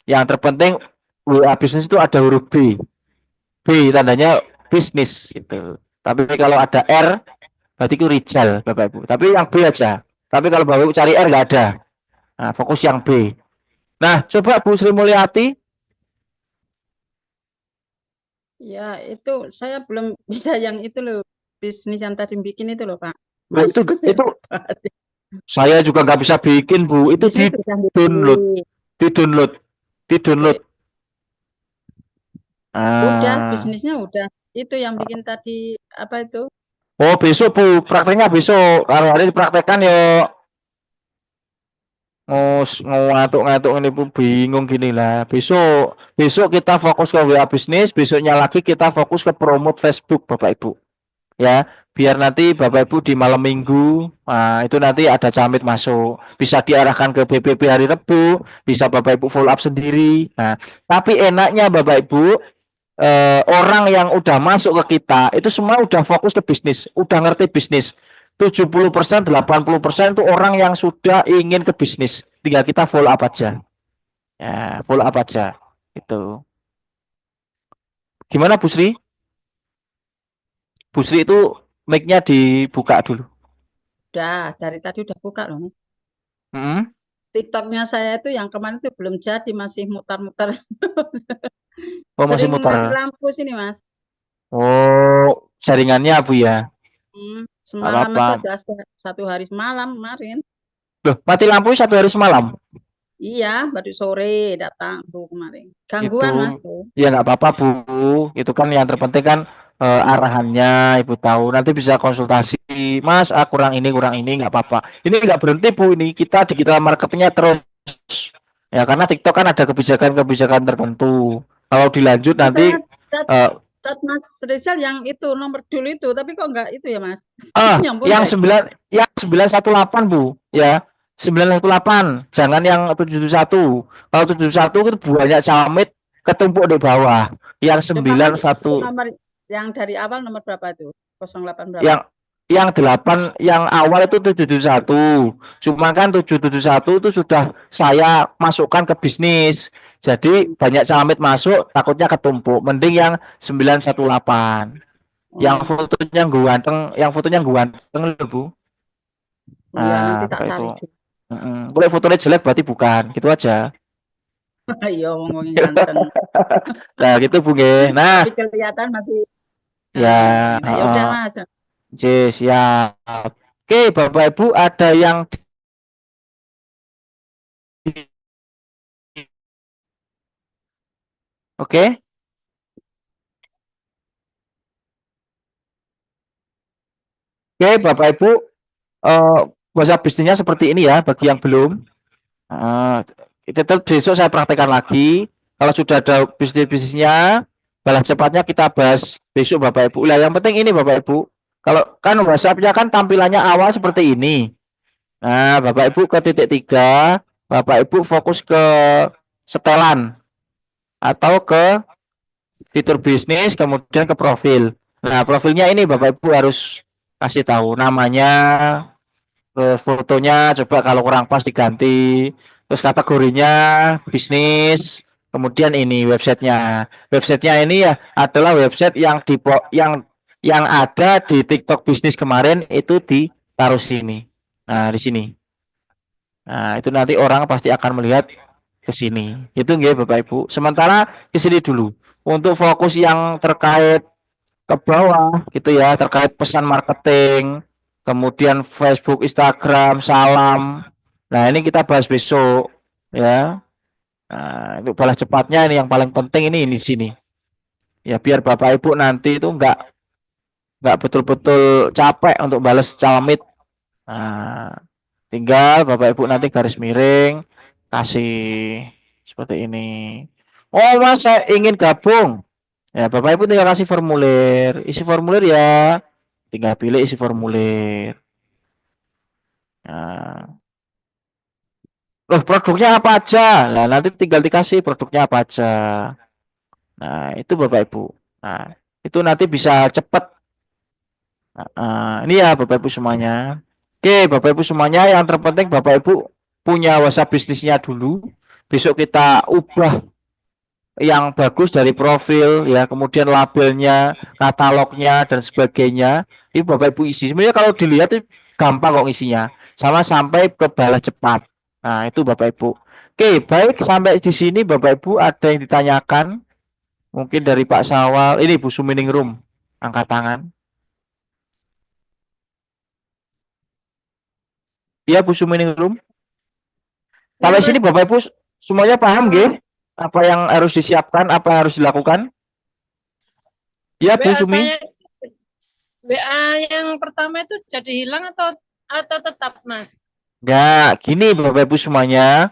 Yang terpenting WA bisnis itu ada huruf B. B tandanya bisnis gitu. Tapi kalau ada R berarti itu Rijal Bapak Ibu. Tapi yang B aja. Tapi kalau Bapak Ibu cari R nggak ada. Nah, fokus yang B. Nah, coba Bu Sri Mulyati. Ya, itu saya belum bisa yang itu loh, bisnis yang tadi bikin itu loh, Pak. Nah, itu saya juga nggak bisa bikin Bu. Itu di download. Udah, bisnisnya udah. Itu yang bikin tadi apa itu? Oh, besok Bu, prakteknya besok. Kalau hari dipraktekkan ya ngantuk-ngantuk ini Bu, bingung gini lah. Besok kita fokus ke WA bisnis, besoknya lagi kita fokus ke promote Facebook Bapak Ibu. Ya, biar nanti Bapak Ibu di malam Minggu, itu nanti ada Calmit masuk, bisa diarahkan ke BPP hari Rabu, bisa Bapak Ibu follow up sendiri. Nah, tapi enaknya Bapak Ibu orang yang udah masuk ke kita itu semua udah fokus ke bisnis, udah ngerti bisnis. 70%, 80% itu orang yang sudah ingin ke bisnis. Tinggal kita follow up aja. Ya, follow up aja. Itu. Gimana Bu Sri? Bu Sri itu mic-nya dibuka dulu. Udah, dari tadi udah buka loh, Mas. TikToknya saya itu yang kemarin itu belum jadi, masih mutar-mutar. Oh, masih mutar. Mati lampu sini, Mas. Oh, jaringannya Bu ya? Semalam aja udah 1 hari semalam kemarin. Loh, mati lampu 1 hari semalam? Iya, baru sore datang tuh kemarin. Gangguan Mas tuh. Ya nggak apa-apa Bu. Itu kan yang terpenting kan arahannya Ibu tahu. Nanti bisa konsultasi. Mas, kurang ini nggak apa-apa. Ini nggak berhenti Bu. Ini kita digital marketingnya terus. Ya karena TikTok kan ada kebijakan-kebijakan tertentu. Kalau dilanjut nanti Mas Rizal yang itu nomor dulu itu, tapi kok enggak itu ya Mas? yang 918 Bu, ya 918, jangan yang 771. Kalau 771 itu banyak Calmit ketumpuk di bawah. Yang 91 nomor yang dari awal nomor berapa itu? 08 berapa? Yang 8 yang awal itu 771. Cuma kan 771 itu sudah saya masukkan ke bisnis. Jadi banyak Calmit masuk takutnya ketumpuk. Mending yang 918. Yang Oh, fotonya ganteng loh, Bu. oh ya nanti Nah, tak Bapak itu. cari juga. Boleh fotonya jelek berarti bukan, gitu aja. Iya, ngomongin ganteng. Nah, gitu Bu nggih. Nah, Tapi kelihatan masih ya, ini. Nah, ya udah Mas. siap. Oke, Bapak Ibu ada yang Oke. Oke, Bapak Ibu, bahasa bisnisnya seperti ini ya bagi yang belum. Eh, itu besok saya praktekkan lagi. Kalau sudah ada bisnisnya, balas cepatnya kita bahas besok Bapak Ibu. Lah, yang penting ini Bapak Ibu. Kalau kan WhatsApp-nya kan tampilannya awal seperti ini. Nah, Bapak Ibu ke titik 3, Bapak Ibu fokus ke setelan atau ke fitur bisnis, kemudian ke profil. Nah, profilnya ini Bapak Ibu harus kasih tahu namanya, fotonya coba kalau kurang pas diganti, terus kategorinya bisnis, kemudian ini websitenya. Websitenya ini ya adalah website yang ada di TikTok bisnis kemarin itu ditaruh sini. Nah, di sini. Nah, itu nanti orang pasti akan melihat ke sini. Itu nggih Bapak Ibu. Sementara ke sini dulu. Untuk fokus yang terkait ke bawah gitu ya, terkait pesan marketing, kemudian Facebook, Instagram, salam. Nah, ini kita bahas besok ya. Nah, itu balas cepatnya ini yang paling penting ini di sini. Ya biar Bapak Ibu nanti itu nggak betul-betul capek untuk balas calamit. Nah, tinggal Bapak Ibu nanti garis miring kasih seperti ini. Oh, Mas, saya ingin gabung. Ya, Bapak Ibu tinggal kasih formulir, isi formulir ya. Tinggal pilih isi formulir. Nah, loh produknya apa aja? Nah, nanti tinggal dikasih produknya apa aja. Nah, itu Bapak Ibu. Nah, itu nanti bisa cepat. Ini ya Bapak Ibu semuanya. Oke, Bapak Ibu semuanya, yang terpenting Bapak Ibu punya WhatsApp bisnisnya dulu. Besok kita ubah yang bagus dari profil ya, kemudian labelnya, katalognya dan sebagainya. Ini Bapak Ibu isi. Sebenarnya kalau dilihat itu gampang kok isinya. Sama sampai ke balas cepat. Nah, itu Bapak Ibu. Oke, baik sampai di sini Bapak Ibu ada yang ditanyakan? Mungkin dari Pak Sawal. Ini Bu Sumining Room. Angkat tangan. Iya Bu Sumining Room. Ya, Sampai sini Mas. Bapak Ibu semuanya paham nggih? Apa yang harus disiapkan, apa yang harus dilakukan? Ya Bu WA Sumi. saya WA yang pertama itu jadi hilang atau tetap, Mas? Ya, gini Bapak Ibu semuanya.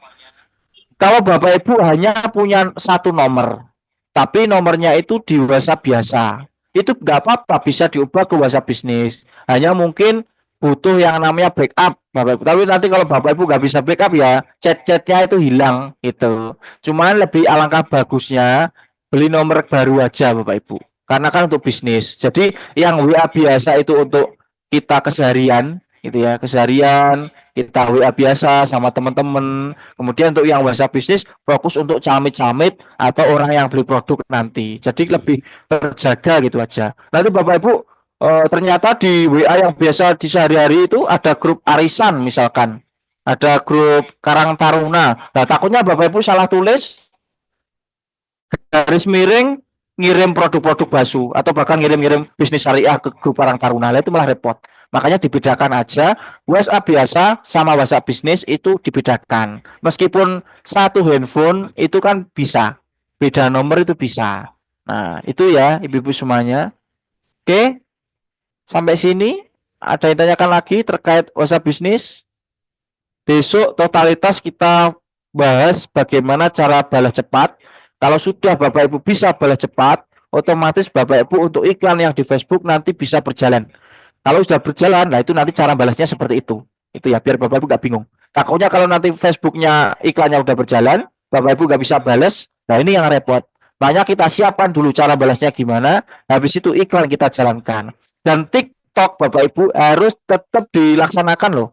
Kalau Bapak Ibu hanya punya satu nomor, tapi nomornya itu di WhatsApp biasa, itu nggak apa-apa, bisa diubah ke WhatsApp bisnis. Hanya mungkin butuh yang namanya backup, Bapak Ibu. Tapi nanti kalau Bapak Ibu nggak bisa backup ya, chat-chatnya itu hilang gitu. Cuman lebih alangkah bagusnya beli nomor baru aja Bapak Ibu. Karena kan untuk bisnis. Jadi yang WA biasa itu untuk kita keseharian, gitu ya, keseharian kita WA biasa sama teman-teman. Kemudian untuk yang WhatsApp bisnis fokus untuk camit-camit atau orang yang beli produk nanti. Jadi lebih terjaga gitu aja. Nanti Bapak Ibu ternyata di WA yang biasa di sehari-hari itu ada grup arisan misalkan. Ada grup Karang Taruna. Nah, takutnya Bapak Ibu salah tulis garis miring ngirim produk-produk basu atau bahkan ngirim-ngirim bisnis syariah ke grup Karang Taruna. Itu malah repot. Makanya dibedakan aja, WhatsApp biasa sama WhatsApp bisnis itu dibedakan. Meskipun satu handphone itu kan bisa, beda nomor itu bisa. Nah, itu ya Ibu-ibu semuanya. Oke, sampai sini ada yang tanyakan lagi terkait WhatsApp bisnis? Besok totalitas kita bahas bagaimana cara balas cepat. Kalau sudah Bapak Ibu bisa balas cepat, otomatis Bapak Ibu untuk iklan yang di Facebook nanti bisa berjalan. Kalau sudah berjalan, nah itu nanti cara balasnya seperti itu. Itu ya, biar Bapak Ibu nggak bingung. Takutnya kalau nanti Facebooknya iklannya udah berjalan, Bapak Ibu nggak bisa balas, nah ini yang repot. Makanya kita siapkan dulu cara balasnya gimana, habis itu iklan kita jalankan. Dan TikTok Bapak Ibu harus tetap dilaksanakan loh.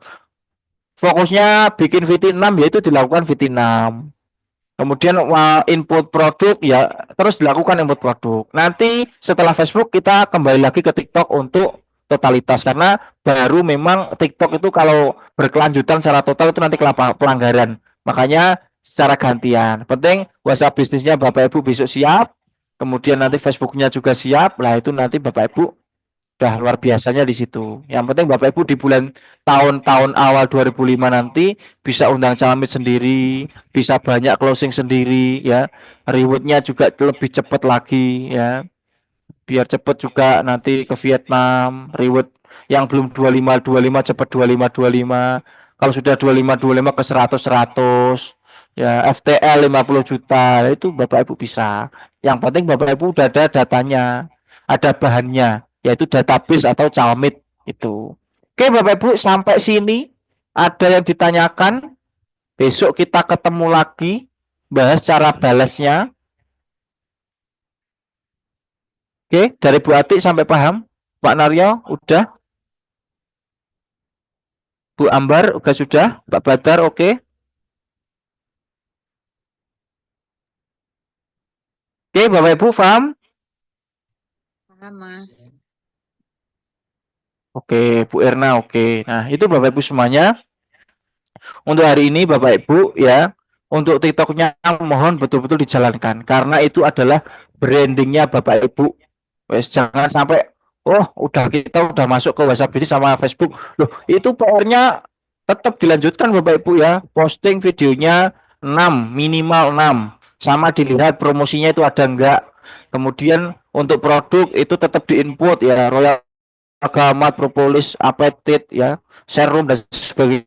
Fokusnya bikin VT6 yaitu dilakukan VT6. Kemudian input produk ya terus dilakukan input produk. Nanti setelah Facebook kita kembali lagi ke TikTok untuk totalitas karena baru memang TikTok itu kalau berkelanjutan secara total itu nanti pelanggaran. Makanya secara gantian. Penting WhatsApp bisnisnya Bapak Ibu besok siap. Kemudian nanti Facebooknya juga siap. Lah itu nanti Bapak Ibu udah luar biasanya di situ. Yang penting Bapak Ibu di bulan tahun-tahun awal 2005 nanti bisa undang calamit sendiri, bisa banyak closing sendiri ya. Rewardnya juga lebih cepat lagi ya. Biar cepat juga nanti ke Vietnam, reward yang belum 25 cepat 25. Kalau sudah 25 ke 100 ya FTL 50 juta itu Bapak Ibu bisa. Yang penting Bapak Ibu udah ada datanya, ada bahannya yaitu database atau calamit itu. Oke Bapak Ibu sampai sini ada yang ditanyakan? Besok kita ketemu lagi bahas cara balasnya. Oke, dari Bu Ati sampai paham? Pak Naryo udah? Bu Ambar juga sudah? Pak Badar oke? Oke, Bapak Ibu paham? Paham, Mas. Oke, Bu Erna oke. Nah, itu Bapak Ibu semuanya. Untuk hari ini Bapak Ibu ya, untuk TikToknya mohon betul-betul dijalankan karena itu adalah brandingnya Bapak Ibu. Wes jangan sampai kita udah masuk ke WhatsApp ini sama Facebook. Loh, itu PR-nya tetap dilanjutkan Bapak Ibu ya. Posting videonya 6, minimal 6. Sama dilihat promosinya itu ada enggak. Kemudian untuk produk itu tetap diinput ya, Royal Agamat, Propolis, Apetit ya, Serum dan sebagainya.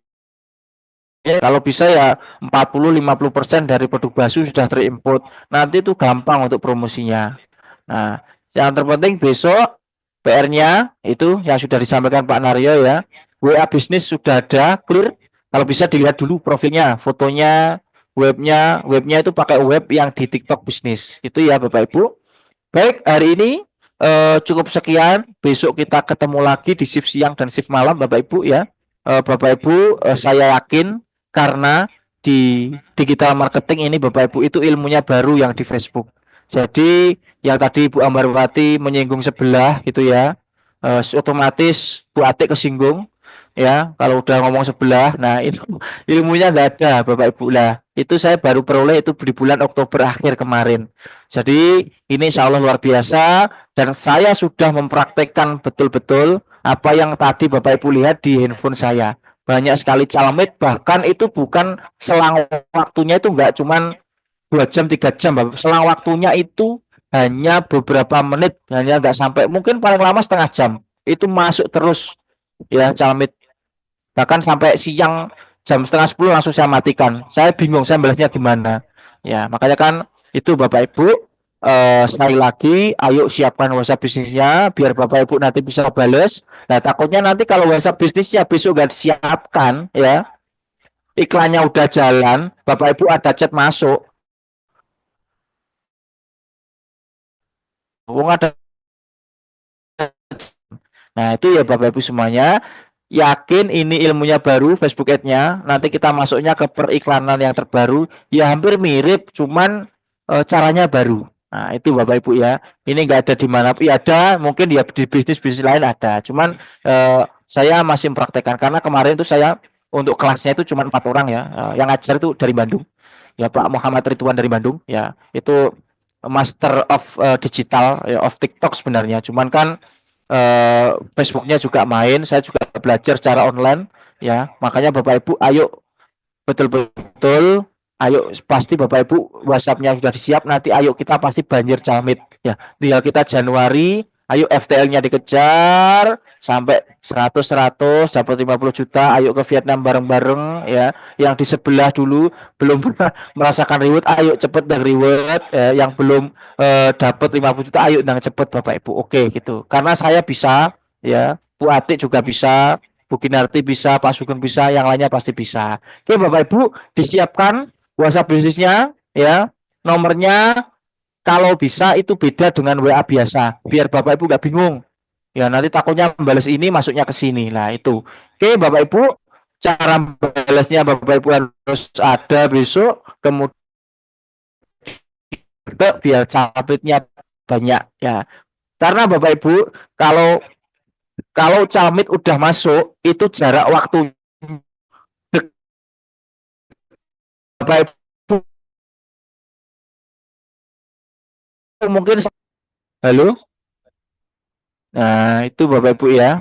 Kalau bisa ya 40-50% dari produk BASU sudah terinput. Nanti itu gampang untuk promosinya. Nah, yang terpenting besok PR-nya itu yang sudah disampaikan Pak Naryo ya. WA bisnis sudah ada clear. Kalau bisa dilihat dulu profilnya, fotonya, webnya itu pakai web yang di TikTok bisnis. Itu ya Bapak Ibu. Baik, hari ini cukup sekian. Besok kita ketemu lagi di shift siang dan shift malam Bapak Ibu ya. Bapak Ibu saya yakin karena di digital marketing ini Bapak Ibu itu ilmunya baru yang di Facebook. Jadi yang tadi Bu Ambarwati menyinggung sebelah gitu ya, otomatis Bu Atik kesinggung ya kalau udah ngomong sebelah. Nah itu ilmunya nggak ada Bapak Ibu lah. Itu saya baru peroleh itu di bulan Oktober akhir kemarin. Jadi ini insya Allah luar biasa dan saya sudah mempraktekkan betul-betul apa yang tadi Bapak Ibu lihat di handphone saya. Banyak sekali calamit, bahkan itu bukan selang waktunya itu enggak cuman 2 jam 3 jam Bapak. Selang waktunya itu hanya beberapa menit, hanya enggak sampai mungkin paling lama setengah jam. Itu masuk terus ya calamit. Bahkan sampai siang jam setengah 10 langsung saya matikan. Saya bingung saya balasnya gimana. Ya, makanya kan itu Bapak Ibu sekali lagi ayo siapkan WhatsApp bisnisnya biar Bapak Ibu nanti bisa bales. Nah takutnya nanti kalau WhatsApp bisnisnya besok nggak disiapkan ya, iklannya udah jalan, Bapak Ibu ada chat masuk, ada. Nah itu ya Bapak Ibu semuanya, yakin ini ilmunya baru Facebook Ad-nya, nanti kita masuknya ke periklanan yang terbaru ya hampir mirip cuman caranya baru. Nah itu Bapak Ibu ya, ini enggak ada di mana pun ya, ada mungkin ya di bisnis lain ada, cuman saya masih mempraktekkan karena kemarin itu saya untuk kelasnya itu cuma 4 orang ya, yang ngajar itu dari Bandung ya, Pak Muhammad Ridwan dari Bandung ya, itu Master of Digital ya, of TikTok sebenarnya, cuman kan Facebooknya juga main, saya juga belajar secara online ya, makanya Bapak Ibu ayo betul-betul ayo pasti Bapak Ibu WhatsApp-nya sudah disiap, nanti ayo kita pasti banjir calamit ya, tinggal kita Januari ayo FTL-nya dikejar sampai 100 dapat 50 juta, ayo ke Vietnam bareng-bareng ya, yang di sebelah dulu belum pernah merasakan reward ayo cepet dan reward ya, yang belum dapat 50 juta ayo dan cepet Bapak Ibu. Oke gitu, karena saya bisa ya, Bu Atik juga bisa, Bu Kinarti bisa, Pak Sugeng bisa, yang lainnya pasti bisa. Oke Bapak Ibu disiapkan WhatsApp bisnisnya ya, nomornya kalau bisa itu beda dengan WA biasa biar Bapak Ibu nggak bingung ya, nanti takutnya balas ini masuknya ke sini lah itu. Oke Bapak Ibu, cara balasnya Bapak Ibu harus ada besok, kemudian biar camitnya banyak ya. Karena Bapak Ibu, kalau kalau camit udah masuk itu jarak waktu Bapak Ibu mungkin halo. Nah, itu Bapak Ibu ya.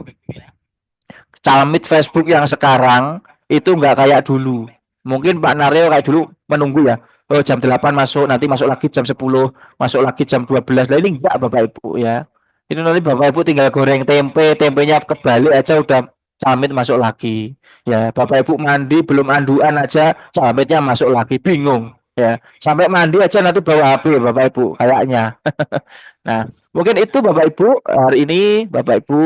Camit Facebook yang sekarang itu nggak kayak dulu. Mungkin Pak Naryo kayak dulu menunggu ya. Oh, jam 8 masuk, nanti masuk lagi jam 10, masuk lagi jam 12. Nah, ini enggak Bapak Ibu ya. Ini nanti Bapak Ibu tinggal goreng tempe, tempenya kebalik aja udah camit masuk lagi. Ya, Bapak Ibu mandi belum anduan aja camitnya masuk lagi, bingung ya. Sampai mandi aja nanti bawa HP Bapak Ibu kayaknya. Nah, mungkin itu Bapak Ibu hari ini Bapak Ibu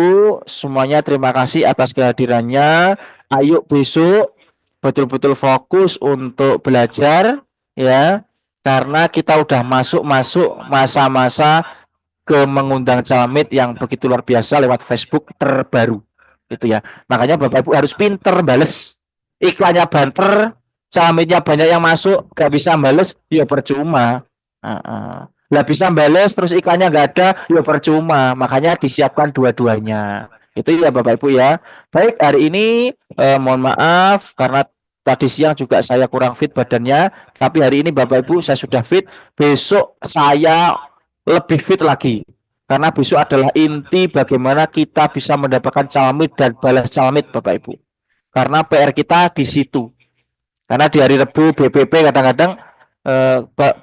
semuanya terima kasih atas kehadirannya. Ayo besok betul-betul fokus untuk belajar ya. Karena kita udah masuk masa-masa ke mengundang camit yang begitu luar biasa lewat Facebook terbaru gitu ya. Makanya Bapak Ibu harus pinter bales. Iklannya banter, camitnya banyak yang masuk, gak bisa bales, ya percuma. Lah bisa bales terus iklannya nggak ada, ya percuma. Makanya disiapkan dua-duanya. Itu ya Bapak Ibu ya. Baik, hari ini mohon maaf karena tadi siang juga saya kurang fit badannya, tapi hari ini Bapak Ibu saya sudah fit. Besok saya lebih fit lagi. Karena besok adalah inti bagaimana kita bisa mendapatkan camit dan balas camit Bapak Ibu. Karena PR kita di situ. Karena di hari Rabu BPP kadang-kadang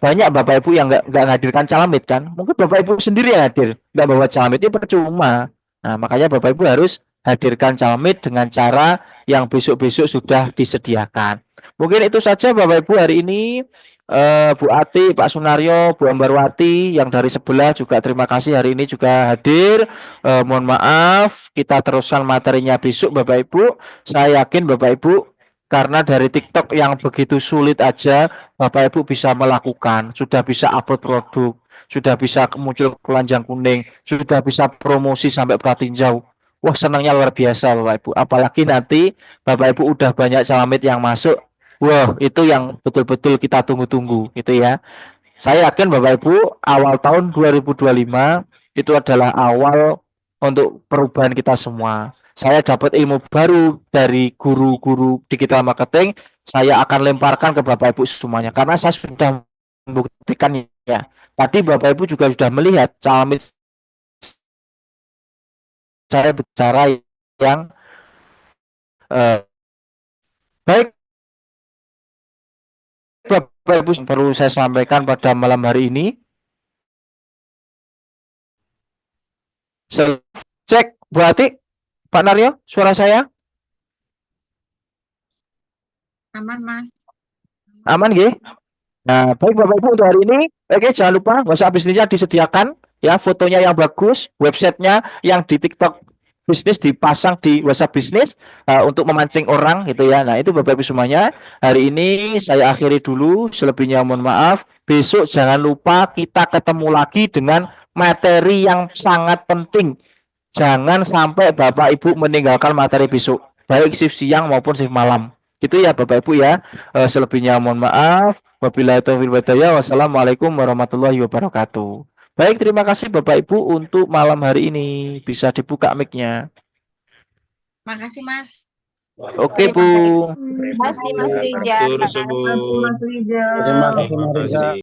banyak Bapak Ibu yang nggak menghadirkan camit kan. Mungkin Bapak Ibu sendiri yang hadir, nggak bawa camit itu percuma. Nah, makanya Bapak Ibu harus hadirkan camit dengan cara yang besok-besok sudah disediakan. Mungkin itu saja Bapak Ibu hari ini. Bu Ati, Pak Sunaryo, Bu Ambarwati yang dari sebelah juga terima kasih hari ini juga hadir. Mohon maaf, kita teruskan materinya besok Bapak Ibu. Saya yakin Bapak Ibu karena dari TikTok yang begitu sulit aja Bapak Ibu bisa melakukan, sudah bisa upload produk, sudah bisa muncul keranjang kuning, sudah bisa promosi sampai pratinjau. Wah, senangnya luar biasa Bapak Ibu. Apalagi nanti Bapak Ibu udah banyak camit yang masuk. Wah, itu yang betul-betul kita tunggu-tunggu gitu ya. Saya yakin Bapak Ibu awal tahun 2025 itu adalah awal untuk perubahan kita semua. Saya dapat ilmu baru dari guru-guru digital marketing, saya akan lemparkan ke Bapak Ibu semuanya karena saya sudah membuktikan ya. Tadi Bapak Ibu juga sudah melihat camit saya bicara yang baik. Bapak Ibu perlu saya sampaikan pada malam hari ini. Cek Bu Ati, Pak Naryo, suara saya Aman, Mas. aman nggih? Nah, baik Bapak Ibu untuk hari ini, oke jangan lupa WhatsApp bisnisnya disediakan ya, fotonya yang bagus, websitenya yang di TikTok bisnis dipasang di WhatsApp bisnis untuk memancing orang gitu ya. Nah, itu Bapak Ibu semuanya. Hari ini saya akhiri dulu, selebihnya mohon maaf. Besok jangan lupa kita ketemu lagi dengan materi yang sangat penting. Jangan sampai Bapak Ibu meninggalkan materi besok, baik shift siang maupun shift malam. Itu ya Bapak Ibu ya. Selebihnya mohon maaf. Wabillahi taufiq wal hidayah. Wassalamualaikum warahmatullahi wabarakatuh. Baik, terima kasih Bapak Ibu untuk malam hari ini. Bisa dibuka mic-nya. Makasih, Mas. Oke, Bu. Terima kasih Mas Rijal. Matur subuh. Terima kasih, Terima Mariza. kasih.